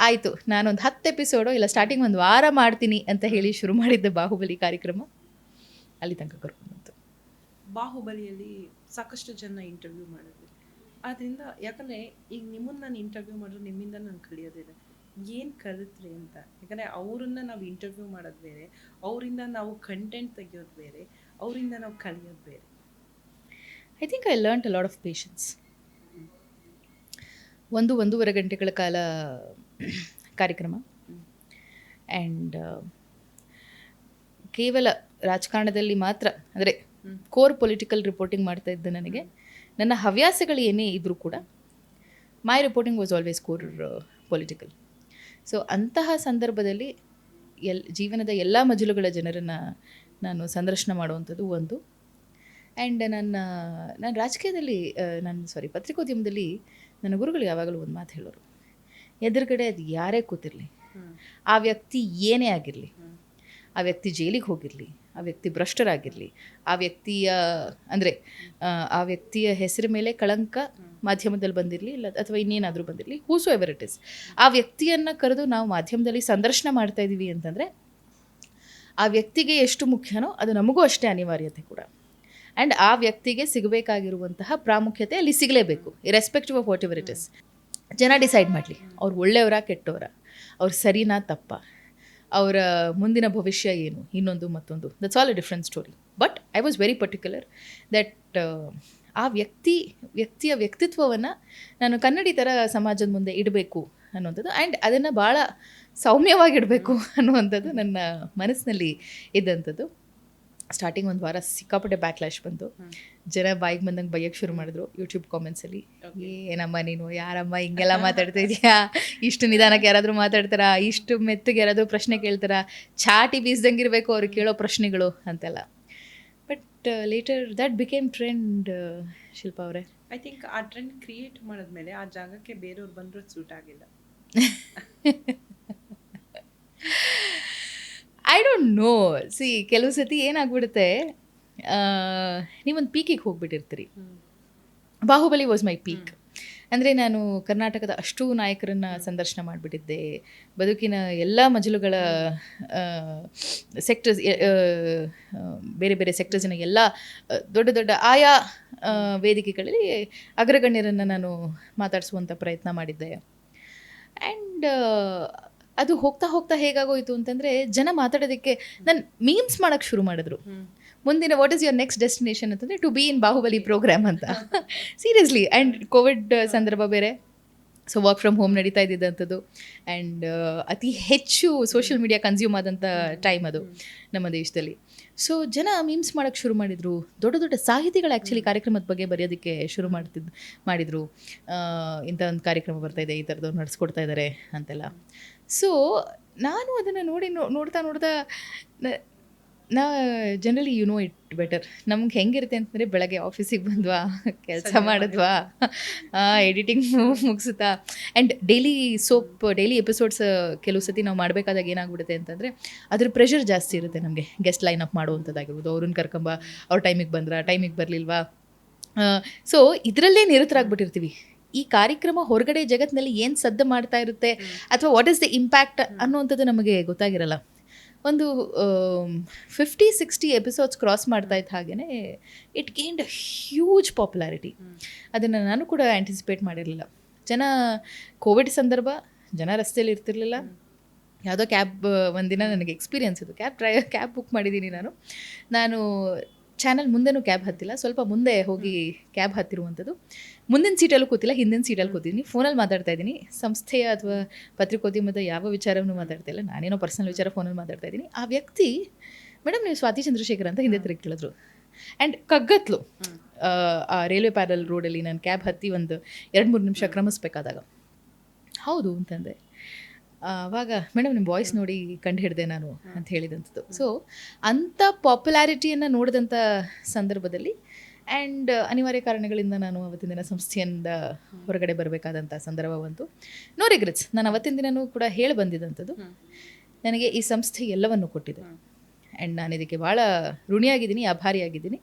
ಆಯಿತು, ನಾನೊಂದು 10 ಎಪಿಸೋಡು ಇಲ್ಲ ಸ್ಟಾರ್ಟಿಂಗ್ 1 ವಾರ ಮಾಡ್ತೀನಿ ಅಂತ ಹೇಳಿ ಶುರು ಮಾಡಿದ್ದೆ ಬಾಹುಬಲಿ ಕಾರ್ಯಕ್ರಮ. ಅಲ್ಲಿ ತನಕ ಕರ್ಕೊಂಡ್ಬಂತು. ಬಾಹುಬಲಿಯಲ್ಲಿ ಸಾಕಷ್ಟು ಜನ ಇಂಟರ್ವ್ಯೂ ಮಾಡಿದ್ವಿ. ಆದ್ದರಿಂದ ಯಾಕಂದರೆ ಈಗ ನಿಮ್ಮನ್ನು ನಾನು ಇಂಟರ್ವ್ಯೂ ಮಾಡಿದ್ರೆ ನಿಮ್ಮಿಂದ ನಾನು ಕಲಿಯೋದಿದೆ, ಏನು ಕಲಿತ್ರಿ ಅಂತ. ಯಾಕಂದರೆ ಅವರನ್ನು ನಾವು ಇಂಟರ್ವ್ಯೂ ಮಾಡೋದು ಬೇರೆ, ಅವರಿಂದ ನಾವು ಕಂಟೆಂಟ್ ತೆಗಿಯೋದು ಬೇರೆ, ಅವರಿಂದ ನಾವು ಕಲಿಯೋದು ಬೇರೆ. I think I learned a lot of patience. 1-1.5 ಗಂಟೆಗಳ ಕಾಲ ಕಾರ್ಯಕ್ರಮ. ಆ್ಯಂಡ್ ಕೇವಲ ರಾಜಕಾರಣದಲ್ಲಿ ಮಾತ್ರ, ಅಂದರೆ ಕೋರ್ ಪೊಲಿಟಿಕಲ್ ರಿಪೋರ್ಟಿಂಗ್ ಮಾಡ್ತಾ ಇದ್ದ ನನಗೆ, ನನ್ನ ಹವ್ಯಾಸಗಳು ಏನೇ ಇದ್ದರೂ ಕೂಡ my reporting was always core political. So ಅಂತಹ ಸಂದರ್ಭದಲ್ಲಿ ಜೀವನದ ಎಲ್ಲ ಮಜಲುಗಳ ಜನರನ್ನು ನಾನು ಸಂದರ್ಶನ ಮಾಡುವಂಥದ್ದು ಒಂದು. ಆ್ಯಂಡ್ ನಾನು ರಾಜಕೀಯದಲ್ಲಿ ಪತ್ರಿಕೋದ್ಯಮದಲ್ಲಿ ನನ್ನ ಗುರುಗಳು ಯಾವಾಗಲೂ ಒಂದು ಮಾತು ಹೇಳೋರು, ಎದುರುಗಡೆ ಅದು ಯಾರೇ ಕೂತಿರಲಿ, ಆ ವ್ಯಕ್ತಿ ಏನೇ ಆಗಿರಲಿ, ಆ ವ್ಯಕ್ತಿ ಜೈಲಿಗೆ ಹೋಗಿರಲಿ, ಆ ವ್ಯಕ್ತಿ ಭ್ರಷ್ಟರಾಗಿರಲಿ, ಆ ವ್ಯಕ್ತಿಯ ಹೆಸರು ಮೇಲೆ ಕಳಂಕ ಮಾಧ್ಯಮದಲ್ಲಿ ಬಂದಿರಲಿ, ಇಲ್ಲ ಅಥವಾ ಇನ್ನೇನಾದರೂ ಬಂದಿರಲಿ, ಹೂಸೋ ಎವರ್ ಇಟ್ ಇಸ್, ಆ ವ್ಯಕ್ತಿಯನ್ನು ಕರೆದು ನಾವು ಮಾಧ್ಯಮದಲ್ಲಿ ಸಂದರ್ಶನ ಮಾಡ್ತಾ ಇದ್ದೀವಿ ಅಂತಂದರೆ ಆ ವ್ಯಕ್ತಿಗೆ ಎಷ್ಟು ಮುಖ್ಯನೋ ಅದು ನಮಗೂ ಅಷ್ಟೇ ಅನಿವಾರ್ಯತೆ ಕೂಡ. ಆ್ಯಂಡ್ ಆ ವ್ಯಕ್ತಿಗೆ ಸಿಗಬೇಕಾಗಿರುವಂತಹ ಪ್ರಾಮುಖ್ಯತೆ ಅಲ್ಲಿ ಸಿಗಲೇಬೇಕು, irrespective of whatever it is. ಜನ ಡಿಸೈಡ್ ಮಾಡಲಿ, ಅವ್ರು ಒಳ್ಳೆಯವರ ಕೆಟ್ಟವರ, ಅವ್ರು ಸರಿನಾ ತಪ್ಪ, ಅವರ ಮುಂದಿನ ಭವಿಷ್ಯ ಏನು, ಇನ್ನೊಂದು ಮತ್ತೊಂದು, that's all A different story. But I was very particular that ಆ ವ್ಯಕ್ತಿಯ ವ್ಯಕ್ತಿತ್ವವನ್ನು ನಾನು ಕನ್ನಡಿ ಥರ ಸಮಾಜದ ಮುಂದೆ ಇಡಬೇಕು ಅನ್ನುವಂಥದ್ದು. ಆ್ಯಂಡ್ ಅದನ್ನು ಭಾಳ ಸೌಮ್ಯವಾಗಿಡಬೇಕು ಅನ್ನುವಂಥದ್ದು ನನ್ನ ಮನಸ್ಸಿನಲ್ಲಿ ಇದ್ದಂಥದ್ದು. ಸ್ಟಾರ್ಟಿಂಗ್ 1 ವಾರ ಸಿಕ್ಕಾಪಟ್ಟೆ ಬ್ಯಾಕ್ಲ್ಯಾಶ್ ಬಂತು. ಜನ ಬಾಯಿಗೆ ಬಂದಂಗೆ ಬೈಯಕ್ಕೆ ಶುರು ಮಾಡಿದ್ರು ಯೂಟ್ಯೂಬ್ ಕಾಮೆಂಟ್ಸಲ್ಲಿ. ಏನಮ್ಮ ನೀನು, ಯಾರಮ್ಮ ಹಿಂಗೆಲ್ಲ ಮಾತಾಡ್ತಾ ಇದೆಯಾ, ಇಷ್ಟು ನಿಧಾನಕ್ಕೆ ಯಾರಾದರೂ ಮಾತಾಡ್ತಾರಾ, ಇಷ್ಟು ಮೆತ್ತಗೆ ಯಾರಾದರೂ ಪ್ರಶ್ನೆ ಕೇಳ್ತಾರಾ, ಚಾಟಿ ಬೀಸ್ದಂಗೆ ಇರಬೇಕು ಅವ್ರಿಗೆ ಕೇಳೋ ಪ್ರಶ್ನೆಗಳು ಅಂತೆಲ್ಲ. But later that became trend. Shilpa ಅವರೇ, ಐ ಥಿಂಕ್ ಆ ಟ್ರೆಂಡ್ ಕ್ರಿಯೇಟ್ ಮಾಡಿದ್ಮೇಲೆ ಆ ಜಾಗಕ್ಕೆ ಬೇರೆಯವ್ರು ಬಂದರೂ ಸೂಟ್ ಆಗಿಲ್ಲ. ಐ ಡೋಂಟ್ ನೋ, ಕೆಲವು ಸತಿ ಏನಾಗ್ಬಿಡುತ್ತೆ, ನೀವೊಂದು ಪೀಕಿಗೆ ಹೋಗ್ಬಿಟ್ಟಿರ್ತೀರಿ. Baahubali was my peak. ಅಂದರೆ ನಾನು ಕರ್ನಾಟಕದ ಅಷ್ಟೂ ನಾಯಕರನ್ನು ಸಂದರ್ಶನ ಮಾಡಿಬಿಟ್ಟಿದ್ದೆ. ಬದುಕಿನ ಎಲ್ಲ ಮಜಲುಗಳ ಸೆಕ್ಟರ್ಸ್, ಬೇರೆ ಬೇರೆ ಸೆಕ್ಟರ್ಸಿನ ಎಲ್ಲ ದೊಡ್ಡ ದೊಡ್ಡ ಆಯಾ ವೇದಿಕೆಗಳಲ್ಲಿ ಅಗ್ರಗಣ್ಯರನ್ನು ನಾನು ಮಾತಾಡಿಸುವಂಥ ಪ್ರಯತ್ನ ಮಾಡಿದ್ದೆ. ಆ್ಯಂಡ್ ಅದು ಹೋಗ್ತಾ ಹೋಗ್ತಾ ಹೇಗಾಗೋಯಿತು ಅಂತಂದರೆ, ಜನ ಮಾತಾಡೋದಕ್ಕೆ ನಾನು ಮೀಮ್ಸ್ ಮಾಡೋಕ್ಕೆ ಶುರು ಮಾಡಿದ್ರು. ಮುಂದಿನ what is your next destination ಅಂತಂದರೆ to be in Baahubali program ಅಂತ. ಸೀರಿಯಸ್ಲಿ. ಆ್ಯಂಡ್ ಕೋವಿಡ್ ಸಂದರ್ಭ ಬೇರೆ, ಸೊ ವರ್ಕ್ ಫ್ರಮ್ ಹೋಮ್ ನಡೀತಾ ಇದ್ದಿದ್ದಂಥದ್ದು. ಆ್ಯಂಡ್ ಅತಿ ಹೆಚ್ಚು ಸೋಷಿಯಲ್ ಮೀಡಿಯಾ ಕನ್ಸ್ಯೂಮ್ ಆದಂಥ ಟೈಮ್ ಅದು ನಮ್ಮ ದೇಶದಲ್ಲಿ. ಸೊ ಜನ ಮೀಮ್ಸ್ ಮಾಡೋಕ್ಕೆ ಶುರು ಮಾಡಿದರು. ದೊಡ್ಡ ದೊಡ್ಡ ಸಾಹಿತಿಗಳು ಆ್ಯಕ್ಚುಲಿ ಕಾರ್ಯಕ್ರಮದ ಬಗ್ಗೆ ಬರೆಯೋದಕ್ಕೆ ಶುರು ಮಾಡಿದರು. ಇಂಥ ಒಂದು ಕಾರ್ಯಕ್ರಮ ಬರ್ತಾಯಿದೆ, ಈ ಥರದವ್ರು ನಡೆಸ್ಕೊಡ್ತಾ ಇದ್ದಾರೆ ಅಂತೆಲ್ಲ. ಸೊ ನಾನು ಅದನ್ನು ನೋಡ್ತಾ ನಾ generally you know it better. ನಮ್ಗೆ ಹೆಂಗಿರುತ್ತೆ ಅಂತಂದರೆ, ಬೆಳಗ್ಗೆ ಆಫೀಸಿಗೆ ಬಂದ್ವಾ, ಕೆಲಸ ಮಾಡಿದ್ವಾ, ಎಡಿಟಿಂಗ್ ಮುಗಿಸುತ್ತಾ. ಆ್ಯಂಡ್ ಡೈಲಿ ಎಪಿಸೋಡ್ಸ್ ಕೆಲವು ಸತಿ ನಾವು ಮಾಡಬೇಕಾದಾಗ ಏನಾಗ್ಬಿಡುತ್ತೆ ಅಂತಂದರೆ, ಅದ್ರ ಪ್ರೆಷರ್ ಜಾಸ್ತಿ ಇರುತ್ತೆ ನಮಗೆ. ಗೆಸ್ಟ್ ಲೈನ್ ಅಪ್ ಮಾಡುವಂಥದ್ದಾಗಿರ್ಬೋದು, ಅವ್ರನ್ನ ಕರ್ಕೊಂಬ, ಅವ್ರ ಟೈಮಿಗೆ ಬಂದ್ರಾ, ಟೈಮಿಗೆ ಬರಲಿಲ್ವಾ. ಸೊ ಇದರಲ್ಲೇ ನಿರತರಾಗ್ಬಿಟ್ಟಿರ್ತೀವಿ. ಈ ಕಾರ್ಯಕ್ರಮ ಹೊರಗಡೆ ಜಗತ್ತಿನಲ್ಲಿ ಏನು ಸದ್ದು ಮಾಡ್ತಾ ಇರುತ್ತೆ, ಅಥವಾ ವಾಟ್ ಈಸ್ ದ ಇಂಪ್ಯಾಕ್ಟ್ ಅನ್ನುವಂಥದ್ದು ನಮಗೆ ಗೊತ್ತಾಗಿರಲ್ಲ. ಒಂದು 50-60 ಎಪಿಸೋಡ್ಸ್ ಕ್ರಾಸ್ ಮಾಡ್ತಾ ಇದ್ದ ಹಾಗೆಯೇ ಇಟ್ ಗೇನ್ಡ್ ಹ್ಯೂಜ್ ಪಾಪ್ಯುಲಾರಿಟಿ. ಅದನ್ನು ನಾನು ಕೂಡ ಆ್ಯಂಟಿಸಿಪೇಟ್ ಮಾಡಿರಲಿಲ್ಲ. ಕೋವಿಡ್ ಸಂದರ್ಭ, ಜನ ರಸ್ತೆಯಲ್ಲಿ ಇರ್ತಿರ್ಲಿಲ್ಲ. ಯಾವುದೋ ಕ್ಯಾಬ್ ಒಂದಿನ ನನಗೆ ಎಕ್ಸ್ಪೀರಿಯನ್ಸ್ ಇದು. ಕ್ಯಾಬ್ ಬುಕ್ ಮಾಡಿದ್ದೀನಿ ನಾನು ಚಾನಲ್ ಮುಂದೆನೂ ಕ್ಯಾಬ್ ಹತ್ತಿಲ್ಲ, ಸ್ವಲ್ಪ ಮುಂದೆ ಹೋಗಿ ಕ್ಯಾಬ್ ಹತ್ತಿರುವಂಥದ್ದು. ಮುಂದಿನ ಸೀಟಲ್ಲೂ ಕೂತಿಲ್ಲ, ಹಿಂದಿನ ಸೀಟಲ್ಲಿ ಕೂತಿದ್ದೀನಿ. ಫೋನಲ್ಲಿ ಮಾತಾಡ್ತಾ ಇದ್ದೀನಿ. ಸಂಸ್ಥೆಯ ಅಥವಾ ಪತ್ರಿಕೋದ್ಯಮದ ಯಾವ ವಿಚಾರವನ್ನು ಮಾತಾಡ್ತಾ ಇಲ್ಲ, ನಾನೇನೋ ಪರ್ಸನಲ್ ವಿಚಾರ ಫೋನಲ್ಲಿ ಮಾತಾಡ್ತಾ ಇದ್ದೀನಿ. ಆ ವ್ಯಕ್ತಿ, ಮೇಡಮ್ ನೀವು ಸ್ವಾತಿ ಚಂದ್ರಶೇಖರ್ ಅಂತ ಹಿಂದೆ ತಿರುಗಿ ಕೇಳಿದ್ರು. ಆ್ಯಂಡ್ ಕಗ್ಗತ್ಲು ಆ ರೈಲ್ವೆ ಪ್ಯಾರಲ್ ರೋಡಲ್ಲಿ ನಾನು ಕ್ಯಾಬ್ ಹತ್ತಿ ಒಂದು 2-3 ನಿಮಿಷ ಕ್ರಮಿಸ್ಬೇಕಾದಾಗ, ಹೌದು ಅಂತಂದೆ. ಆವಾಗ ಮೇಡಮ್ ನಿಮ್ಮ ವಾಯ್ಸ್ ನೋಡಿ ಕಂಡು ಹಿಡಿದೆ ನಾನು ಅಂತ ಹೇಳಿದಂಥದ್ದು. ಸೊ ಅಂಥ ಪಾಪ್ಯುಲಾರಿಟಿಯನ್ನು ನೋಡಿದಂಥ ಸಂದರ್ಭದಲ್ಲಿ, ಆ್ಯಂಡ್ ಅನಿವಾರ್ಯ ಕಾರಣಗಳಿಂದ ನಾನು ಅವತ್ತಿನ ದಿನ ಸಂಸ್ಥೆಯಿಂದ ಹೊರಗಡೆ ಬರಬೇಕಾದಂಥ ಸಂದರ್ಭ ಬಂತು. No regrets. ನಾನು ಅವತ್ತಿನ ದಿನವೂ ಕೂಡ ಹೇಳಿ ಬಂದಿದ್ದಂಥದ್ದು, ನನಗೆ ಈ ಸಂಸ್ಥೆ ಎಲ್ಲವನ್ನು ಕೊಟ್ಟಿದೆ ಆ್ಯಂಡ್ ನಾನು ಇದಕ್ಕೆ ಭಾಳ ಋಣಿಯಾಗಿದ್ದೀನಿ, ಆಭಾರಿಯಾಗಿದ್ದೀನಿ.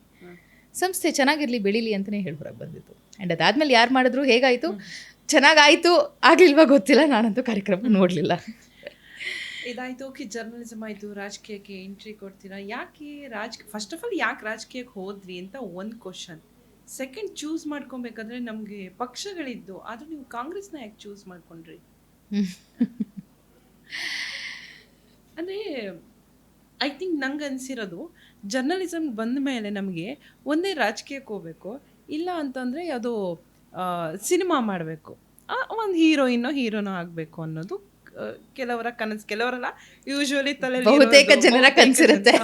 ಸಂಸ್ಥೆ ಚೆನ್ನಾಗಿರಲಿ, ಬೆಳೀಲಿ ಅಂತಲೇ ಹೇಳಿ ಹೊರಗೆ ಬಂದಿತ್ತು. ಆ್ಯಂಡ್ ಅದಾದಮೇಲೆ ಯಾರು ಮಾಡಿದ್ರು, ಹೇಗಾಯಿತು, ಚೆನ್ನಾಗಾಯಿತು ಆಗಲಿಲ್ವಾ ಗೊತ್ತಿಲ್ಲ, ನಾನಂತೂ ಕಾರ್ಯಕ್ರಮ ನೋಡಲಿಲ್ಲ. ಇದಾಯಿತು. ಓಕೆ, ಜರ್ನಲಿಸಮ್ ಆಯಿತು, ರಾಜಕೀಯಕ್ಕೆ ಎಂಟ್ರಿ ಕೊಡ್ತೀರಾ. ಯಾಕೆ ಫಸ್ಟ್ ಆಫ್ ಆಲ್ ಯಾಕೆ ರಾಜಕೀಯಕ್ಕೆ ಹೋದ್ರಿ ಅಂತ ಒಂದು ಕ್ವಶನ್. ಸೆಕೆಂಡ್, ಚೂಸ್ ಮಾಡ್ಕೊಬೇಕಾದ್ರೆ ನಮಗೆ ಪಕ್ಷಗಳಿದ್ದು, ಆದರೂ ನೀವು ಕಾಂಗ್ರೆಸ್ನ ಯಾಕೆ ಚೂಸ್ ಮಾಡ್ಕೊಂಡ್ರಿ? ಅಂದರೆ ಐ ಥಿಂಕ್ ನಂಗೆ ಅನಿಸಿರೋದು, ಜರ್ನಲಿಸಮ್ ಬಂದ ಮೇಲೆ ನಮಗೆ ಒಂದೇ ರಾಜಕೀಯಕ್ಕೆ ಹೋಗಬೇಕು, ಇಲ್ಲ ಅಂತಂದರೆ ಯಾವುದೋ ಸಿನಿಮಾ ಮಾಡಬೇಕು, ಒಂದು ಹೀರೋನೋ ಆಗಬೇಕು ಅನ್ನೋದು ಕೆಲವರ ಕನಸು. ಕೆಲವರಲ್ಲ, ಯೂಶುವಲಿ ತಲೆಯಲ್ಲಿ ಬಹುತೇಕ ಜನರ ಕನಸಿರುತ್ತೆ.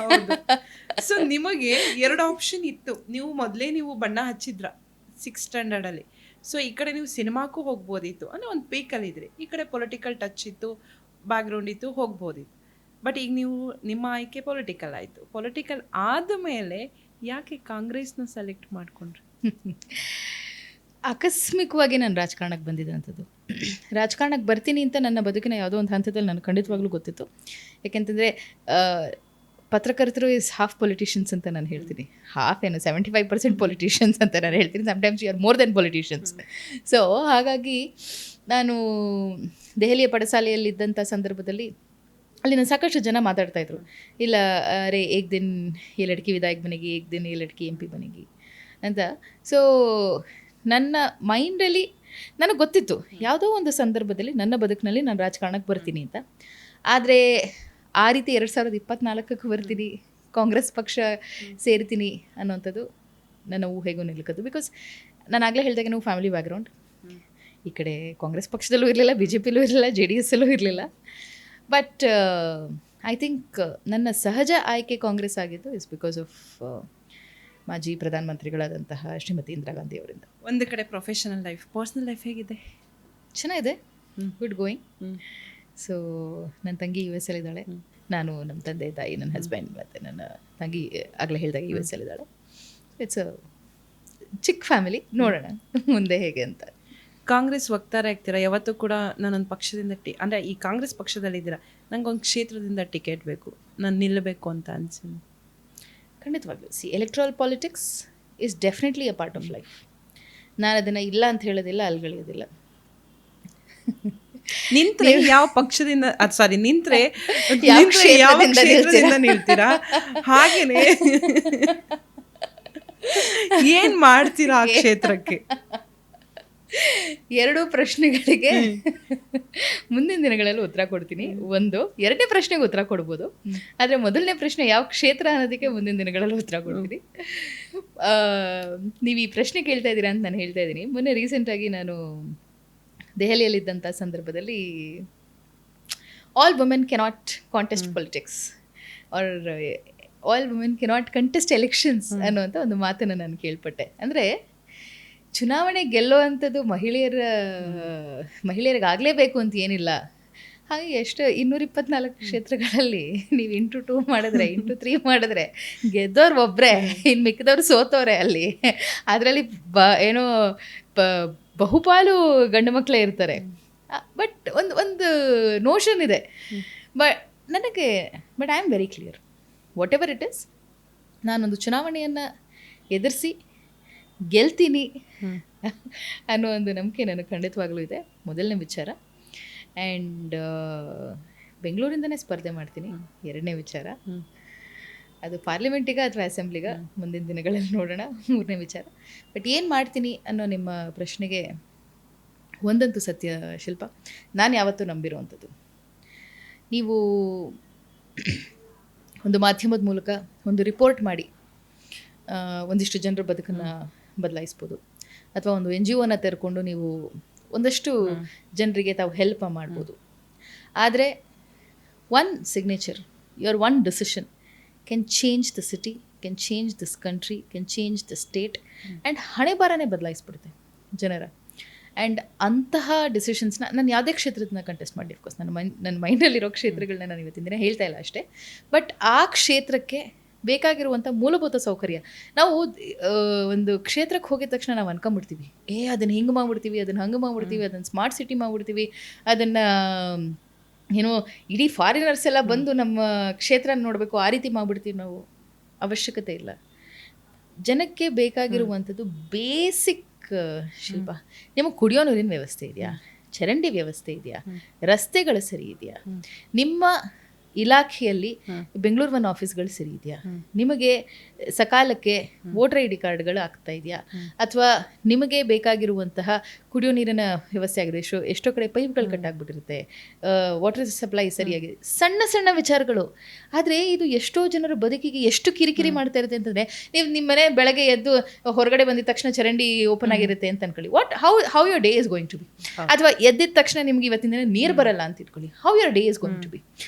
ಸೊ ನಿಮಗೆ 2 ಆಪ್ಷನ್ ಇತ್ತು. ನೀವು ಬಣ್ಣ ಹಚ್ಚಿದ್ರ 6th ಸ್ಟ್ಯಾಂಡರ್ಡಲ್ಲಿ. ಸೊ ಈ ಕಡೆ ನೀವು ಸಿನಿಮಾಕ್ಕೂ ಹೋಗ್ಬೋದಿತ್ತು, ಅಂದರೆ ಒಂದು ಪೀಕಲ್ಲಿ ಇದ್ರಿ. ಈ ಕಡೆ ಪೊಲಿಟಿಕಲ್ ಟಚ್ ಇತ್ತು, ಬ್ಯಾಕ್ಗ್ರೌಂಡ್ ಇತ್ತು, ಹೋಗ್ಬೋದಿತ್ತು. ಬಟ್ ಈಗ ನಿಮ್ಮ ಆಯ್ಕೆ ಪೊಲಿಟಿಕಲ್ ಆಯಿತು. ಪೊಲಿಟಿಕಲ್ ಆದಮೇಲೆ ಯಾಕೆ ಕಾಂಗ್ರೆಸ್ನ ಸೆಲೆಕ್ಟ್ ಮಾಡ್ಕೊಂಡ್ರಿ? ಆಕಸ್ಮಿಕವಾಗಿ ನಾನು ರಾಜಕಾರಣಕ್ಕೆ ಬಂದಿದ್ದಂಥದ್ದು. ರಾಜಕಾರಣಕ್ಕೆ ಬರ್ತೀನಿ ಅಂತ ನನ್ನ ಬದುಕಿನ ಯಾವುದೋ ಒಂದು ಹಂತದಲ್ಲಿ ನನಗೆ ಖಂಡಿತವಾಗ್ಲೂ ಗೊತ್ತಿತ್ತು. ಯಾಕೆಂತಂದರೆ ಪತ್ರಕರ್ತರು ಇಸ್ ಹಾಫ್ ಪೊಲಿಟಿಷಿಯನ್ಸ್ ಅಂತ ನಾನು ಹೇಳ್ತೀನಿ. ಹಾಫ್ ಏನು, 75% ಪೊಲಿಟಿಷಿಯನ್ಸ್ ಅಂತ ನಾನು ಹೇಳ್ತೀನಿ. Sometimes you are more than politicians. So ಹಾಗಾಗಿ ನಾನು ದೆಹಲಿಯ ಪಡಸಾಲೆಯಲ್ಲಿದ್ದಂಥ ಸಂದರ್ಭದಲ್ಲಿ ಅಲ್ಲಿ ನಾನು ಸಾಕಷ್ಟು ಜನ ಮಾತಾಡ್ತಾಯಿದ್ರು, ಇಲ್ಲ ಅರೆ ಏಕ್ ದಿನ ಈ ಲಡ್ಕಿ ವಿಧಾಯಕ್ ಬನೆಗಿ, ಏಕ್ ದಿನ ಈ ಲಡ್ಕಿ MP ಬನೆಗಿ ಅಂತ. ಸೊ ನನ್ನ ಮೈಂಡಲ್ಲಿ ನನಗೆ ಗೊತ್ತಿತ್ತು ಯಾವುದೋ ಒಂದು ಸಂದರ್ಭದಲ್ಲಿ ನನ್ನ ಬದುಕಿನಲ್ಲಿ ನಾನು ರಾಜಕಾರಣಕ್ಕೆ ಬರ್ತೀನಿ ಅಂತ. ಆದರೆ ಆ ರೀತಿ 2024ಕ್ಕೆ ಬರ್ತೀನಿ, ಕಾಂಗ್ರೆಸ್ ಪಕ್ಷ ಸೇರ್ತೀನಿ ಅನ್ನೋಂಥದ್ದು ನನ್ನ ಊಹೆಗೂ ನಿಲ್ಲುಕದು. ಬಿಕಾಸ್ ನಾನು ಆಗಲೇ ಹೇಳಿದಾಗ ನಾವು ಫ್ಯಾಮಿಲಿ ಬ್ಯಾಕ್ಗ್ರೌಂಡ್, ಈ ಕಡೆ ಕಾಂಗ್ರೆಸ್ ಪಕ್ಷದಲ್ಲೂ ಇರಲಿಲ್ಲ, BJPಲೂ ಇರಲಿಲ್ಲ, JDSಲ್ಲೂ ಇರಲಿಲ್ಲ. ಬಟ್ ಐ ಥಿಂಕ್ ನನ್ನ ಸಹಜ ಆಯ್ಕೆ ಕಾಂಗ್ರೆಸ್ ಆಗಿದ್ದು ಇಸ್ ಬಿಕಾಸ್ ಆಫ್ ಮಾಜಿ ಪ್ರಧಾನಮಂತ್ರಿಗಳಾದಂತಹ ಶ್ರೀಮತಿ ಇಂದಿರಾ ಗಾಂಧಿ ಅವರಿಂದ. ಒಂದು ಕಡೆ ಪ್ರೊಫೆಷನಲ್ ಲೈಫ್, ಪರ್ಸ್ನಲ್ ಲೈಫ್ ಹೇಗಿದೆ? ಚೆನ್ನಾಗಿದೆ, ಗುಡ್ ಗೋಯಿಂಗ್. ಸೊ ನನ್ನ ತಂಗಿ US ಅಲ್ಲಿದ್ದಾಳೆ, ನಾನು ನಮ್ಮ ತಂದೆ ತಾಯಿ, ನನ್ನ ಹಸ್ಬೆಂಡ್ ಮತ್ತು ನನ್ನ ತಂಗಿ ಆಗಲೇ ಹೇಳಿದಾಗ US ಅಲ್ಲಿದ್ದಾಳೆ. ಇಟ್ಸ್ ಅ ಚಿಕ್ಕ ಫ್ಯಾಮಿಲಿ. ನೋಡೋಣ ಮುಂದೆ ಹೇಗೆ ಅಂತ. ಕಾಂಗ್ರೆಸ್ ವಕ್ತಾರ ಆಗ್ತೀರಾ ಯಾವತ್ತೂ ಕೂಡ? ನಾನೊಂದು ಪಕ್ಷದಿಂದ ಅಂದರೆ ಈ ಕಾಂಗ್ರೆಸ್ ಪಕ್ಷದಲ್ಲಿದ್ದೀರಾ, ನಂಗೆ ಒಂದು ಕ್ಷೇತ್ರದಿಂದ ಟಿಕೆಟ್ ಬೇಕು, ನಾನು ನಿಲ್ಲಬೇಕು ಅಂತ ಅನ್ಸಿನಿ. ಖಂಡಿತವಾಗ್ಲೂ C electoral politics is definitely a part of life. ನಾನು ಅದನ್ನು ಇಲ್ಲ ಅಂತ ಹೇಳೋದಿಲ್ಲ, ಅಲ್ಗಳಿಯೋದಿಲ್ಲ. ನಿಂತ್ರೆ ಯಾವ ಪಕ್ಷದಿಂದ ಸಾರಿ ನಿಂತ್ರೆ ಯಾವ ಯಾವ ಕ್ಷೇತ್ರದಿಂದ ಕ್ಷೇತ್ರದಿಂದ ನಿಲ್ತೀರಾ, ಹಾಗೇನೆ ಏನ್ ಮಾಡ್ತೀರಾ ಆ ಕ್ಷೇತ್ರಕ್ಕೆ? ಎರಡೂ ಪ್ರಶ್ನೆಗಳಿಗೆ ಮುಂದಿನ ದಿನಗಳಲ್ಲಿ ಉತ್ತರ ಕೊಡ್ತೀನಿ. ಎರಡನೇ ಪ್ರಶ್ನೆಗೆ ಉತ್ತರ ಕೊಡ್ಬೋದು, ಆದರೆ ಮೊದಲನೇ ಪ್ರಶ್ನೆ ಯಾವ ಕ್ಷೇತ್ರ ಅನ್ನೋದಕ್ಕೆ ಮುಂದಿನ ದಿನಗಳಲ್ಲಿ ಉತ್ತರ ಕೊಡ್ತೀನಿ. ನೀವು ಈ ಪ್ರಶ್ನೆ ಕೇಳ್ತಾ ಇದ್ದೀರಾ ಅಂತ ನಾನು ಹೇಳ್ತಾ ಇದ್ದೀನಿ. ಮೊನ್ನೆ ರೀಸೆಂಟಾಗಿ ನಾನು ದೆಹಲಿಯಲ್ಲಿದ್ದಂಥ ಸಂದರ್ಭದಲ್ಲಿ all women cannot contest politics are all women cannot contest elections ಅನ್ನುವಂಥ ಒಂದು ಮಾತನ್ನು ನಾನು ಕೇಳ್ಪಟ್ಟೆ. ಅಂದರೆ ಚುನಾವಣೆ ಗೆಲ್ಲುವಂಥದ್ದು ಮಹಿಳೆಯರಿಗಾಗಲೇಬೇಕು ಅಂತ ಏನಿಲ್ಲ. ಹಾಗೆ ಎಷ್ಟು 224 ಕ್ಷೇತ್ರಗಳಲ್ಲಿ ನೀವು 8-2 ಮಾಡಿದ್ರೆ 8-3 ಮಾಡಿದ್ರೆ ಗೆದ್ದವ್ರು ಒಬ್ಬರೇ, ಇನ್ನು ಮಿಕ್ಕಿದವ್ರು ಸೋತವ್ರೆ ಅಲ್ಲಿ. ಅದರಲ್ಲಿ ಬಹುಪಾಲು ಗಂಡು ಮಕ್ಕಳೇ ಇರ್ತಾರೆ. ಬಟ್ ಒಂದು ನೋಷನ್ ಇದೆ. ನನಗೆ I am very clear, what ever it is, ನಾನೊಂದು ಚುನಾವಣೆಯನ್ನು ಎದುರಿಸಿ ಗೆಲ್ತೀನಿ ಅನ್ನೋ ಒಂದು ನಂಬಿಕೆ ನನಗೆ ಖಂಡಿತವಾಗ್ಲೂ ಇದೆ. ಮೊದಲನೇ ವಿಚಾರ. ಆ್ಯಂಡ್ ಬೆಂಗಳೂರಿಂದನೇ ಸ್ಪರ್ಧೆ ಮಾಡ್ತೀನಿ. ಎರಡನೇ ವಿಚಾರ, ಅದು ಪಾರ್ಲಿಮೆಂಟಿಗ ಅಥವಾ ಅಸೆಂಬ್ಲಿಗ ಮುಂದಿನ ದಿನಗಳಲ್ಲಿ ನೋಡೋಣ. ಮೂರನೇ ವಿಚಾರ, ಬಟ್ ಏನು ಮಾಡ್ತೀನಿ ಅನ್ನೋ ನಿಮ್ಮ ಪ್ರಶ್ನೆಗೆ ಒಂದಂತೂ ಸತ್ಯ ಶಿಲ್ಪ, ನಾನು ಯಾವತ್ತೂ ನಂಬಿರುವಂಥದ್ದು, ನೀವು ಒಂದು ಮಾಧ್ಯಮದ ಮೂಲಕ ಒಂದು ರಿಪೋರ್ಟ್ ಮಾಡಿ ಒಂದಿಷ್ಟು ಜನರ ಬದುಕನ್ನು ಬದಲಾಯಿಸ್ಬೋದು, ಅಥವಾ ಒಂದು NGOನ ತೆರ್ಕೊಂಡು ನೀವು ಒಂದಷ್ಟು ಜನರಿಗೆ ತಾವು ಹೆಲ್ಪ್ ಮಾಡ್ಬೋದು. ಆದರೆ one signature, your one decision can change the city, can change this country, can change the state, and ಹಣೆ ಬಾರನೇ ಬದಲಾಯಿಸ್ಬಿಡುತ್ತೆ ಜನರ. ಆ್ಯಂಡ್ ಅಂತಹ ಡಿಸಿಷನ್ಸ್ನ ನಾನು ಯಾವುದೇ ಕ್ಷೇತ್ರದನ್ನ ಕಂಟೆಸ್ಟ್ ಮಾಡಿ, ಅಫ್ಕೋರ್ಸ್ ನನ್ನ ಮೈಂಡಲ್ಲಿರೋ ಕ್ಷೇತ್ರಗಳನ್ನ ನಾನು ಇವತ್ತಿನ ದಿನ ಹೇಳ್ತಾ ಇಲ್ಲ ಅಷ್ಟೇ. ಬಟ್ ಆ ಕ್ಷೇತ್ರಕ್ಕೆ ಬೇಕಾಗಿರುವಂಥ ಮೂಲಭೂತ ಸೌಕರ್ಯ, ನಾವು ಒಂದು ಕ್ಷೇತ್ರಕ್ಕೆ ಹೋಗಿದ ತಕ್ಷಣ ನಾವು ಅನ್ಕೊಂಬಿಡ್ತೀವಿ, ಅದನ್ನು ಹಿಂಗೆ ಮಾಡ್ಬಿಡ್ತೀವಿ, ಅದನ್ನು ಹಂಗೆ ಮಾಡ್ಬಿಡ್ತೀವಿ, ಅದನ್ನು ಸ್ಮಾರ್ಟ್ ಸಿಟಿ ಮಾಡ್ಬಿಡ್ತೀವಿ, ಅದನ್ನು ಇಡೀ ಫಾರಿನರ್ಸ್ ಎಲ್ಲ ಬಂದು ನಮ್ಮ ಕ್ಷೇತ್ರ ನೋಡಬೇಕು, ಆ ರೀತಿ ಮಾಡ್ಬಿಡ್ತೀವಿ. ನಾವು ಅವಶ್ಯಕತೆ ಇಲ್ಲ. ಜನಕ್ಕೆ ಬೇಕಾಗಿರುವಂಥದ್ದು ಬೇಸಿಕ್ ಶಿಲ್ಪ. ನಿಮಗೆ ಕುಡಿಯೋ ನೀರಿನ ವ್ಯವಸ್ಥೆ ಇದೆಯಾ, ಚರಂಡಿ ವ್ಯವಸ್ಥೆ ಇದೆಯಾ, ರಸ್ತೆಗಳು ಸರಿ ಇದೆಯಾ, ನಿಮ್ಮ ಇಲಾಖೆಯಲ್ಲಿ ಬೆಂಗಳೂರು ಒನ್ ಆಫೀಸ್ಗಳು ಸರಿ ಇದೆಯಾ, ನಿಮಗೆ ಸಕಾಲಕ್ಕೆ ವೋಟರ್ ID ಕಾರ್ಡ್ಗಳು ಆಗ್ತಾ ಇದೆಯಾ, ಅಥವಾ ನಿಮಗೆ ಬೇಕಾಗಿರುವಂತಹ ಕುಡಿಯೋ ನೀರಿನ ವ್ಯವಸ್ಥೆ ಆಗಿದೆ, ಎಷ್ಟೋ ಕಡೆ ಪೈಪ್ಗಳು ಕಟ್ಟಾಗ್ಬಿಟ್ಟಿರುತ್ತೆ, ವಾಟರ್ ಸಪ್ಲೈ ಸರಿಯಾಗಿದೆ, ಸಣ್ಣ ಸಣ್ಣ ವಿಚಾರಗಳು. ಆದರೆ ಇದು ಎಷ್ಟೋ ಜನರ ಬದುಕಿಗೆ ಎಷ್ಟು ಕಿರಿಕಿರಿ ಮಾಡ್ತಾ ಇರುತ್ತೆ ಅಂತಂದರೆ, ನೀವು ನಿಮ್ಮ ಮನೆ ಬೆಳಗ್ಗೆ ಎದ್ದು ಹೊರಗಡೆ ಬಂದಿದ ತಕ್ಷಣ ಚರಂಡಿ ಓಪನ್ ಆಗಿರುತ್ತೆ ಅಂತ ಅನ್ಕೊಳ್ಳಿ, how your day is going to be. ಅಥವಾ ಎದ್ದಿದ ತಕ್ಷಣ ನಿಮ್ಗೆ ಇವತ್ತಿನ ದಿನ ನೀರು ಬರಲ್ಲ ಅಂತ ಇಟ್ಕೊಳ್ಳಿ, how your day is going to be.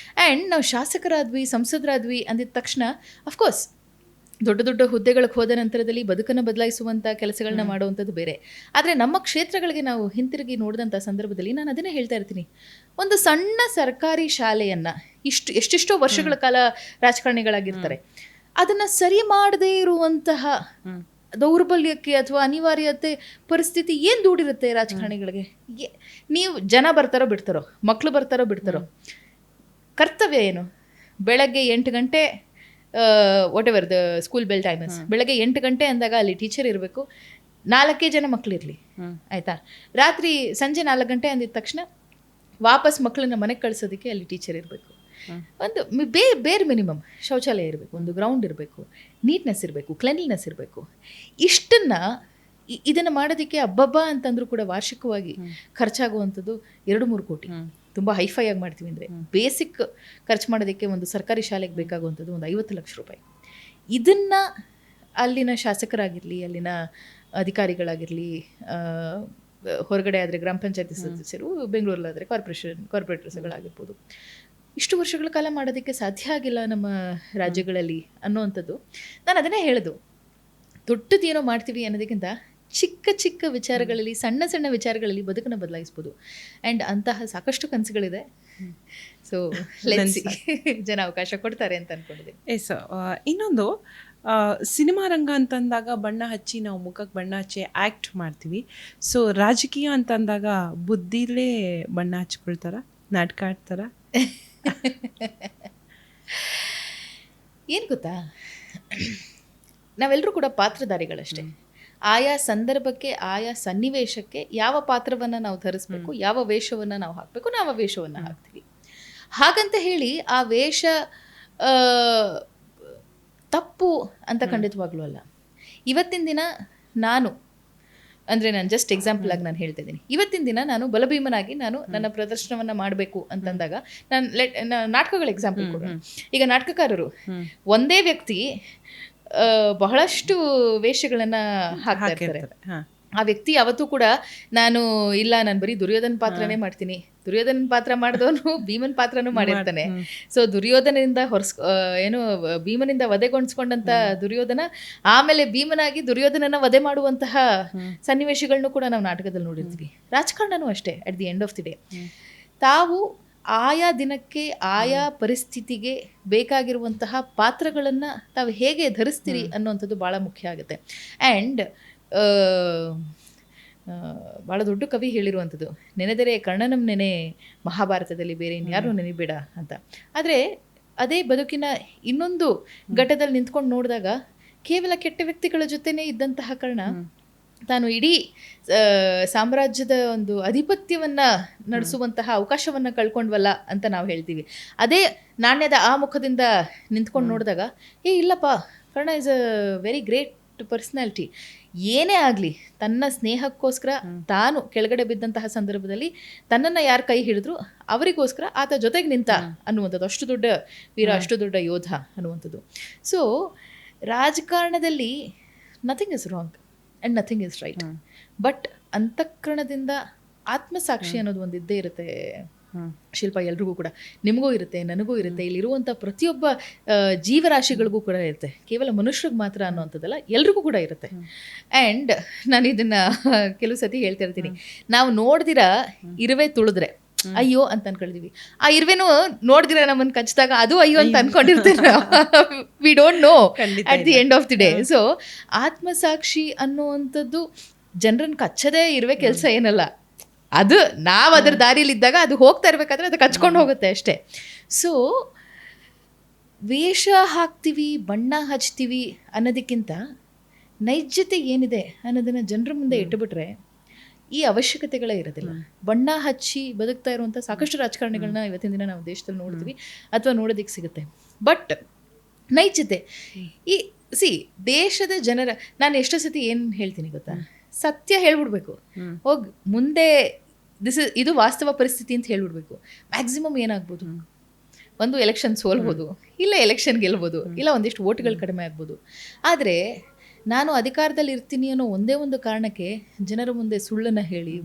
And ನಾವು ಶಾಸಕರಾದ್ವಿ, ಸಂಸದರಾದ್ವಿ ಅಂದಿದ ತಕ್ಷಣ ಅಫ್ಕೋರ್ಸ್ ದೊಡ್ಡ ದೊಡ್ಡ ಹುದ್ದೆಗಳಿಗೆ ಹೋದ ನಂತರದಲ್ಲಿ ಬದುಕನ್ನು ಬದಲಾಯಿಸುವಂಥ ಕೆಲಸಗಳನ್ನ ಮಾಡುವಂಥದ್ದು ಬೇರೆ. ಆದರೆ ನಮ್ಮ ಕ್ಷೇತ್ರಗಳಿಗೆ ನಾವು ಹಿಂತಿರುಗಿ ನೋಡಿದಂಥ ಸಂದರ್ಭದಲ್ಲಿ ನಾನು ಅದನ್ನೇ ಹೇಳ್ತಾ ಇರ್ತೀನಿ, ಒಂದು ಸಣ್ಣ ಸರ್ಕಾರಿ ಶಾಲೆಯನ್ನು ಎಷ್ಟೆಷ್ಟೋ ವರ್ಷಗಳ ಕಾಲ ರಾಜಕಾರಣಿಗಳಾಗಿರ್ತಾರೆ, ಅದನ್ನು ಸರಿ ಮಾಡದೇ ಇರುವಂತಹ ದೌರ್ಬಲ್ಯಕ್ಕೆ ಅಥವಾ ಅನಿವಾರ್ಯತೆ ಪರಿಸ್ಥಿತಿ ಏನು ದೂಡಿರುತ್ತೆ ರಾಜಕಾರಣಿಗಳಿಗೆ. ನೀವು ಜನ ಬರ್ತಾರೋ ಬಿಡ್ತಾರೋ, ಮಕ್ಕಳು ಬರ್ತಾರೋ ಬಿಡ್ತಾರೋ, ಕರ್ತವ್ಯ ಏನು? ಬೆಳಗ್ಗೆ 8 ಗಂಟೆ what ever the school bell timers, ಬೆಳಗ್ಗೆ 8 ಗಂಟೆ ಅಂದಾಗ ಅಲ್ಲಿ ಟೀಚರ್ ಇರಬೇಕು, 4 ಜನ ಮಕ್ಕಳಿರಲಿ, ಆಯಿತಾ. ರಾತ್ರಿ ಸಂಜೆ 4 ಗಂಟೆ ಅಂದಿದ ತಕ್ಷಣ ವಾಪಸ್ ಮಕ್ಕಳನ್ನ ಮನೆಗೆ ಕಳಿಸೋದಕ್ಕೆ ಅಲ್ಲಿ ಟೀಚರ್ ಇರಬೇಕು. ಒಂದು ಬೇರೆ ಮಿನಿಮಮ್ ಶೌಚಾಲಯ ಇರಬೇಕು, ಒಂದು ಗ್ರೌಂಡ್ ಇರಬೇಕು, ನೀಟ್ನೆಸ್ ಇರಬೇಕು, ಕ್ಲೆನ್ಲಿನೆಸ್ ಇರಬೇಕು. ಇದನ್ನು ಮಾಡೋದಕ್ಕೆ ಹಬ್ಬಬ್ಬ ಅಂತಂದ್ರೂ ಕೂಡ ವಾರ್ಷಿಕವಾಗಿ ಖರ್ಚಾಗುವಂಥದ್ದು 2-3 ಕೋಟಿ. ತುಂಬ ಹೈಫೈ ಆಗಿ ಮಾಡ್ತೀವಿ ಅಂದರೆ ಬೇಸಿಕ್ ಖರ್ಚು ಮಾಡೋದಕ್ಕೆ ಒಂದು ಸರ್ಕಾರಿ ಶಾಲೆಗೆ ಬೇಕಾಗುವಂಥದ್ದು ಒಂದು 50 ಲಕ್ಷ ರೂಪಾಯಿ. ಇದನ್ನು ಅಲ್ಲಿನ ಶಾಸಕರಾಗಿರಲಿ, ಅಲ್ಲಿನ ಅಧಿಕಾರಿಗಳಾಗಿರಲಿ, ಹೊರಗಡೆ ಆದರೆ ಗ್ರಾಮ ಪಂಚಾಯತಿ ಸದಸ್ಯರು, ಬೆಂಗಳೂರಲ್ಲಾದರೆ ಕಾರ್ಪೊರೇಟರ್ಸ್ಗಳಾಗಿರ್ಬೋದು, ಇಷ್ಟು ವರ್ಷಗಳ ಕಾಲ ಮಾಡೋದಕ್ಕೆ ಸಾಧ್ಯ ಆಗಿಲ್ಲ ನಮ್ಮ ರಾಜ್ಯಗಳಲ್ಲಿ ಅನ್ನೋವಂಥದ್ದು. ನಾನು ಅದನ್ನೇ ಹೇಳೋದು, ದೊಡ್ಡದೇನೋ ಮಾಡ್ತೀವಿ ಅನ್ನೋದಕ್ಕಿಂತ ಚಿಕ್ಕ ಚಿಕ್ಕ ವಿಚಾರಗಳಲ್ಲಿ, ಸಣ್ಣ ಸಣ್ಣ ವಿಚಾರಗಳಲ್ಲಿ ಬದುಕನ್ನು ಬದಲಾಯಿಸ್ಬೋದು. ಆ್ಯಂಡ್ ಅಂತಹ ಸಾಕಷ್ಟು ಕನಸುಗಳಿದೆ. ಸೊ ಜನ ಅವಕಾಶ ಕೊಡ್ತಾರೆ ಅಂತ ಅಂದ್ಕೊಂಡಿದ್ದೀನಿ. ಎಸ್. ಇನ್ನೊಂದು, ಸಿನಿಮಾ ರಂಗ ಅಂತಂದಾಗ ಬಣ್ಣ ಹಚ್ಚಿ, ನಾವು ಮುಖಕ್ಕೆ ಬಣ್ಣ ಹಚ್ಚಿ ಆ್ಯಕ್ಟ್ ಮಾಡ್ತೀವಿ. ಸೊ ರಾಜಕೀಯ ಅಂತಂದಾಗ ಬುದ್ಧಿಲೇ ಬಣ್ಣ ಹಚ್ಕೊಳ್ತಾರ, ನಾಟಕ ಆಡ್ತಾರ? ಏನು ಗೊತ್ತಾ, ನಾವೆಲ್ಲರೂ ಕೂಡ ಪಾತ್ರಧಾರಿಗಳಷ್ಟೇ. ಆಯಾ ಸಂದರ್ಭಕ್ಕೆ ಆಯಾ ಸನ್ನಿವೇಶಕ್ಕೆ ಯಾವ ಪಾತ್ರವನ್ನು ನಾವು ಧರಿಸ್ಬೇಕು, ಯಾವ ವೇಷವನ್ನು ನಾವು ಹಾಕಬೇಕು, ನಾವು ಆ ವೇಷವನ್ನು ಹಾಕ್ತೀವಿ. ಹಾಗಂತ ಹೇಳಿ ಆ ವೇಷ ಆ, ತಪ್ಪು ಅಂತ ಖಂಡಿತವಾಗ್ಲೂ ಅಲ್ಲ. ಇವತ್ತಿನ ದಿನ ನಾನು ಅಂದರೆ ನಾನು ಜಸ್ಟ್ ಎಕ್ಸಾಂಪಲ್ ಆಗಿ ನಾನು ಹೇಳ್ತಾ ಇದ್ದೀನಿ, ಇವತ್ತಿನ ದಿನ ನಾನು ಬಲಭೀಮನಾಗಿ ನಾನು ನನ್ನ ಪ್ರದರ್ಶನವನ್ನು ಮಾಡಬೇಕು ಅಂತಂದಾಗ ನಾನು ನಾಟಕಗಳ ಎಕ್ಸಾಂಪಲ್ ಕೊಡು. ಈಗ ನಾಟಕಕಾರರು ಒಂದೇ ವ್ಯಕ್ತಿ ಬಹಳಷ್ಟು ವೇಷಗಳನ್ನು ಹಾಕ್ತಾ ಇರ್ತಾರೆ. ಆ ವ್ಯಕ್ತಿ ಯಾವತ್ತೂ ಕೂಡ ನಾನು ಬರೀ ದುರ್ಯೋಧನ ಪಾತ್ರನೇ ಮಾಡ್ತೀನಿ, ದುರ್ಯೋಧನ ಪಾತ್ರ ಮಾಡಿದವನು ಭೀಮನ್ ಪಾತ್ರನೂ ಮಾಡಿರ್ತಾನೆ. ಸೊ ದುರ್ಯೋಧನದಿಂದ ಭೀಮನಿಂದ ವಧೆಗೊಳಿಸ್ಕೊಂಡಂತ ದುರ್ಯೋಧನ ಆಮೇಲೆ ಭೀಮನಾಗಿ ದುರ್ಯೋಧನನ ವಧೆ ಮಾಡುವಂತಹ ಸನ್ನಿವೇಶಗಳನ್ನು ಕೂಡ ನಾವು ನಾಟಕದಲ್ಲಿ ನೋಡಿರ್ತೀವಿ. ರಾಜಕಾರಣನೂ ಅಷ್ಟೇ. At the end of the day ತಾವು ಆಯಾ ದಿನಕ್ಕೆ ಆಯಾ ಪರಿಸ್ಥಿತಿಗೆ ಬೇಕಾಗಿರುವಂತಹ ಪಾತ್ರಗಳನ್ನು ತಾವು ಹೇಗೆ ಧರಿಸ್ತೀರಿ ಅನ್ನುವಂಥದ್ದು ಭಾಳ ಮುಖ್ಯ ಆಗುತ್ತೆ. ಆ್ಯಂಡ್ ಭಾಳ ದೊಡ್ಡ ಕವಿ ಹೇಳಿರುವಂಥದ್ದು, ನೆನೆದರೆ ಕರ್ಣನಂ ನೆನೆ ಮಹಾಭಾರತದಲ್ಲಿ, ಬೇರೆ ಇನ್ಯಾರು ನೆನೆಬೇಡ ಅಂತ. ಆದರೆ ಅದೇ ಬದುಕಿನ ಇನ್ನೊಂದು ಘಟ್ಟದಲ್ಲಿ ನಿಂತ್ಕೊಂಡು ನೋಡಿದಾಗ ಕೇವಲ ಕೆಟ್ಟ ವ್ಯಕ್ತಿಗಳ ಜೊತೆನೇ ಇದ್ದಂತಹ ಕರ್ಣ ತಾನು ಇಡೀ ಸಾಮ್ರಾಜ್ಯದ ಒಂದು ಅಧಿಪತ್ಯವನ್ನು ನಡೆಸುವಂತಹ ಅವಕಾಶವನ್ನು ಕಳ್ಕೊಂಡ್ವಲ್ಲ ಅಂತ ನಾವು ಹೇಳ್ತೀವಿ. ಅದೇ ನಾಣ್ಯದ ಆ ಮುಖದಿಂದ ನಿಂತ್ಕೊಂಡು ನೋಡಿದಾಗ ಇಲ್ಲಪ್ಪ, Karna is a very great personality. ಏನೇ ಆಗಲಿ ತನ್ನ ಸ್ನೇಹಕ್ಕೋಸ್ಕರ ತಾನು ಕೆಳಗಡೆ ಬಿದ್ದಂತಹ ಸಂದರ್ಭದಲ್ಲಿ ತನ್ನನ್ನು ಯಾರು ಕೈ ಹಿಡಿದ್ರು ಅವರಿಗೋಸ್ಕರ ಆತ ಜೊತೆಗೆ ನಿಂತ ಅನ್ನುವಂಥದ್ದು, ಅಷ್ಟು ದೊಡ್ಡ ವೀರ, ಅಷ್ಟು ದೊಡ್ಡ ಯೋಧ ಅನ್ನುವಂಥದ್ದು. ಸೊ ರಾಜಕಾರಣದಲ್ಲಿ nothing is wrong and nothing is right, but ಅಂತಃಕರಣದಿಂದ ಆತ್ಮಸಾಕ್ಷಿ ಅನ್ನೋದು ಒಂದು ಇದ್ದೇ ಇರುತ್ತೆ ಶಿಲ್ಪ. ಎಲ್ರಿಗೂ ಕೂಡ, ನಿಮಗೂ ಇರುತ್ತೆ, ನನಗೂ ಇರುತ್ತೆ, ಇಲ್ಲಿರುವಂಥ ಪ್ರತಿಯೊಬ್ಬ ಜೀವರಾಶಿಗಳಿಗೂ ಕೂಡ ಇರುತ್ತೆ. ಕೇವಲ ಮನುಷ್ಯರಿಗೆ ಮಾತ್ರ ಅನ್ನೋವಂಥದ್ದಲ್ಲ, ಎಲ್ರಿಗೂ ಕೂಡ ಇರುತ್ತೆ. ಆ್ಯಂಡ್ ನಾನು ಇದನ್ನು ಕೆಲವು ಸತಿ ಹೇಳ್ತಾ ಇರ್ತೀನಿ, ನಾವು ನೋಡ್ದಿರ ಇರುವೆ ತುಳಿದ್ರೆ ಅಯ್ಯೋ ಅಂತ ಅನ್ಕೊಳ್ತೀವಿ, ಆ ಇರುವೆನೂ ನೋಡ್ದಿರ ನಮ್ಮನ್ನು ಕಚ್ಚಿದಾಗ ಅದು ಅಯ್ಯೋ ಅಂತ ಅನ್ಕೊಂಡಿರ್ತೀರ. We don't know at the end of the day. So ಆತ್ಮಸಾಕ್ಷಿ ಅನ್ನುವಂಥದ್ದು ಜನರನ್ನು ಕಚ್ಚದೇ ಇರುವೆ ಕೆಲಸ ಏನಲ್ಲ. ಅದು ನಾವು ಅದರ ದಾರಿಯಲ್ಲಿದ್ದಾಗ ಅದು ಹೋಗ್ತಾ ಇರಬೇಕಾದ್ರೆ ಅದು ಕಚ್ಕೊಂಡು ಹೋಗುತ್ತೆ ಅಷ್ಟೇ. ಸೊ ವೇಷ ಹಾಕ್ತೀವಿ, ಬಣ್ಣ ಹಚ್ತೀವಿ ಅನ್ನೋದಕ್ಕಿಂತ ನೈಜತೆ ಏನಿದೆ ಅನ್ನೋದನ್ನು ಜನರ ಮುಂದೆ ಇಟ್ಟುಬಿಟ್ರೆ ಈ ಅವಶ್ಯಕತೆಗಳೇ ಇರೋದಿಲ್ಲ. ಬಣ್ಣ ಹಚ್ಚಿ ಬದುಕ್ತಾ ಇರುವಂಥ ಸಾಕಷ್ಟು ರಾಜಕಾರಣಿಗಳನ್ನ ಇವತ್ತಿನ ದಿನ ನಾವು ದೇಶದಲ್ಲಿ ನೋಡ್ತೀವಿ ಅಥವಾ ನೋಡೋದಕ್ಕೆ ಸಿಗುತ್ತೆ. ಬಟ್ ನೈಜತೆ ದೇಶದ ಜನರ, ನಾನು ಎಷ್ಟೋ ಸತಿ ಏನು ಹೇಳ್ತೀನಿ ಗೊತ್ತಾ, ಸತ್ಯ ಹೇಳ್ಬಿಡ್ಬೇಕು, ಹೋಗಿ ಮುಂದೆ ಇದು ವಾಸ್ತವ ಪರಿಸ್ಥಿತಿ ಅಂತ ಹೇಳ್ಬಿಡ್ಬೇಕು. ಮ್ಯಾಕ್ಸಿಮಮ್ ಏನಾಗ್ಬೋದು, ಒಂದು ಎಲೆಕ್ಷನ್ ಸೋಲ್ಬೋದು, ಇಲ್ಲ ಎಲೆಕ್ಷನ್ ಗೆಲ್ಬೋದು, ಇಲ್ಲ ಒಂದಿಷ್ಟು ಓಟ್ಗಳು ಕಡಿಮೆ ಆಗ್ಬೋದು. ಆದರೆ ನಾನು ಅಧಿಕಾರದಲ್ಲಿ ಇರ್ತೀನಿ ಅನ್ನೋ ಒಂದೇ ಒಂದು ಕಾರಣಕ್ಕೆ ಜನರ ಮುಂದೆ ಸುಳ್ಳನ್ನು ಹೇಳಿ,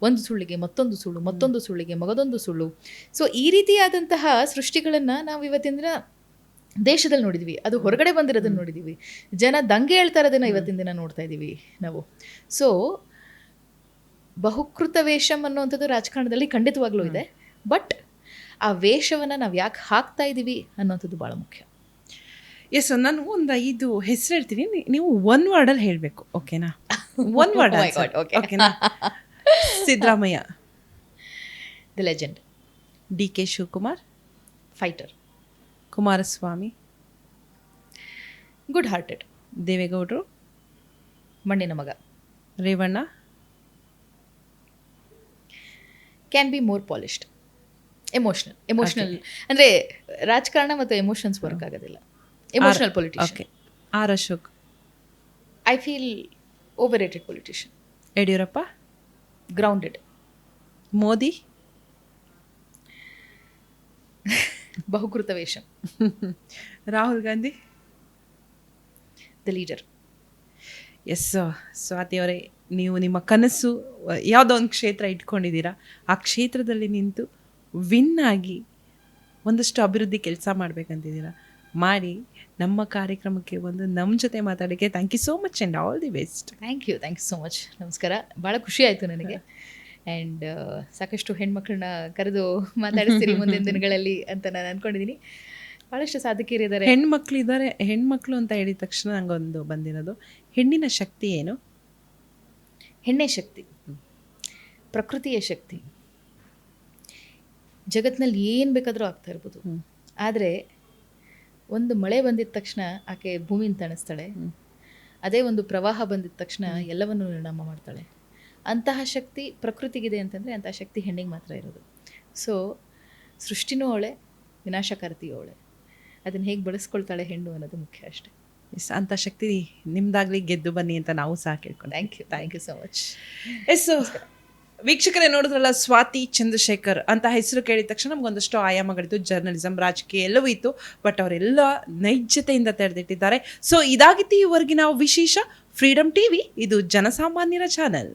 ಒಂದು ಸುಳ್ಳಿಗೆ ಮತ್ತೊಂದು ಸುಳ್ಳು, ಮತ್ತೊಂದು ಸುಳ್ಳಿಗೆ ಮಗದೊಂದು ಸುಳ್ಳು. ಸೊ ಈ ರೀತಿಯಾದಂತಹ ಸೃಷ್ಟಿಗಳನ್ನು ನಾವು ಇವತ್ತಿನ ದಿನ ದೇಶದಲ್ಲಿ ನೋಡಿದ್ವಿ, ಅದು ಹೊರಗಡೆ ಬಂದಿರೋದನ್ನು ನೋಡಿದ್ದೀವಿ, ಜನ ದಂಗೆ ಹೇಳ್ತಾ ಇರೋದನ್ನು ಇವತ್ತಿನ ದಿನ ನೋಡ್ತಾ ಇದ್ದೀವಿ ನಾವು. ಸೊ ಬಹುಕೃತ ವೇಷಂ ಅನ್ನುವಂಥದ್ದು ರಾಜಕಾರಣದಲ್ಲಿ ಖಂಡಿತವಾಗ್ಲೂ ಇದೆ, ಬಟ್ ಆ ವೇಷವನ್ನು ನಾವು ಯಾಕೆ ಹಾಕ್ತಾ ಇದ್ದೀವಿ ಅನ್ನೋಂಥದ್ದು ಭಾಳ ಮುಖ್ಯ. ಎಸ್, ನಾನು ಒಂದು 5 ಹೆಸರು ಹೇಳ್ತೀನಿ, ನೀವು ಒನ್ ವರ್ಡಲ್ಲಿ ಹೇಳಬೇಕು, ಓಕೆನಾ? ಒನ್ ವರ್ಡ್, ಓಕೆನಾ? Siddaramaiah, the legend. DK Shivakumar, fighter. Kumaraswamy, good hearted. ದೇವೇಗೌಡರು, ಮಣ್ಣಿನ ಮಗ. Revanna, can be more polished. Emotional ಅಂದರೆ ರಾಜಕಾರಣ ಮತ್ತು ಎಮೋಷನ್ಸ್ ವರ್ಕ್ ಆಗೋದಿಲ್ಲ. Emotional politician. R Ashok, I feel overrated politician. Yediyurappa, grounded. Modi, ಬಹುಕೃತ ವೇಷಂ. Rahul Gandhi, the leader. S Swati ಅವರೇ, ನೀವು ನಿಮ್ಮ ಕನಸು ಯಾವುದೋ ಒಂದು ಕ್ಷೇತ್ರ ಇಟ್ಕೊಂಡಿದ್ದೀರಾ, ಆ ಕ್ಷೇತ್ರದಲ್ಲಿ ನಿಂತು ವಿನ್ ಆಗಿ ಒಂದಷ್ಟು ಅಭಿವೃದ್ಧಿ ಕೆಲಸ ಮಾಡಬೇಕಂತಿದ್ದೀರಾ, ಮಾಡಿ ನಮ್ಮ ಕಾರ್ಯಕ್ರಮಕ್ಕೆ ನಮ್ಮ ಜೊತೆ ಮಾತಾಡೋಕ್ಕೆ thank you so much and all the best. Thank you so much. ನಮಸ್ಕಾರ. ಭಾಳ ಖುಷಿ ಆಯಿತು ನನಗೆ. ಆ್ಯಂಡ್ ಸಾಕಷ್ಟು ಹೆಣ್ಮಕ್ಳನ್ನ ಕರೆದು ಮಾತಾಡಿಸ್ತೀರಿ ಮುಂದಿನ ದಿನಗಳಲ್ಲಿ ಅಂತ ನಾನು ಅಂದ್ಕೊಂಡಿದ್ದೀನಿ. ಭಾಳಷ್ಟು ಸಾಧಕಿಯರಿದ್ದಾರೆ, ಹೆಣ್ಮಕ್ಳಿದ್ದಾರೆ. ಹೆಣ್ಮಕ್ಳು ಅಂತ ಹೇಳಿದ ತಕ್ಷಣ ನಂಗೊಂದು ಬಂದಿರೋದು, ಹೆಣ್ಣಿನ ಶಕ್ತಿ ಏನು? ಹೆಣ್ಣೆ ಶಕ್ತಿ, ಪ್ರಕೃತಿಯ ಶಕ್ತಿ. ಜಗತ್ತಿನಲ್ಲಿ ಏನು ಬೇಕಾದರೂ ಆಗ್ತಾ ಇರ್ಬೋದು, ಆದರೆ ಒಂದು ಮಳೆ ಬಂದಿದ ತಕ್ಷಣ ಆಕೆ ಭೂಮಿನ ತಣಿಸ್ತಾಳೆ. ಅದೇ ಒಂದು ಪ್ರವಾಹ ಬಂದಿದ ತಕ್ಷಣ ಎಲ್ಲವನ್ನು ನಿರ್ನಾಮ ಮಾಡ್ತಾಳೆ. ಅಂತಹ ಶಕ್ತಿ ಪ್ರಕೃತಿಗಿದೆ ಅಂತಂದರೆ ಅಂತಹ ಶಕ್ತಿ ಹೆಣ್ಣಿಗೆ ಮಾತ್ರ ಇರೋದು. ಸೊ ಸೃಷ್ಟಿನೂ ಅವಳೆ, ವಿನಾಶಕಾರತಿಯೂ ಅವಳೆ. ಅದನ್ನು ಹೇಗೆ ಬಳಸ್ಕೊಳ್ತಾಳೆ ಹೆಣ್ಣು ಅನ್ನೋದು ಮುಖ್ಯ ಅಷ್ಟೇ. ಎಸ್, ಅಂತ ಶಕ್ತಿ ನಿಮ್ದಾಗ್ಲಿ, ಗೆದ್ದು ಬನ್ನಿ ಅಂತ ನಾವು ಸಹ ಕೇಳ್ಕೊಂಡು. Thank you so much. Yes, ವೀಕ್ಷಕರೇ ನೋಡಿದ್ರಲ್ಲ, ಸ್ವಾತಿ ಚಂದ್ರಶೇಖರ್ ಅಂತ ಹೆಸರು ಕೇಳಿದ ತಕ್ಷಣ ನಮಗೊಂದಷ್ಟು ಆಯಾಮಗಳಿತ್ತು, ಜರ್ನಲಿಸಮ್, ರಾಜಕೀಯ ಎಲ್ಲವೂ ಇತ್ತು. ಬಟ್ ಅವರೆಲ್ಲ ನೈಜತೆಯಿಂದ ತೆರೆದಿಟ್ಟಿದ್ದಾರೆ. ಸೊ ಇದಾಗಿತ್ತು ಈವರೆಗಿನ ವಿಶೇಷ. ಫ್ರೀಡಮ್ ಟಿವಿ ಇದು ಜನಸಾಮಾನ್ಯರ ಚಾನೆಲ್.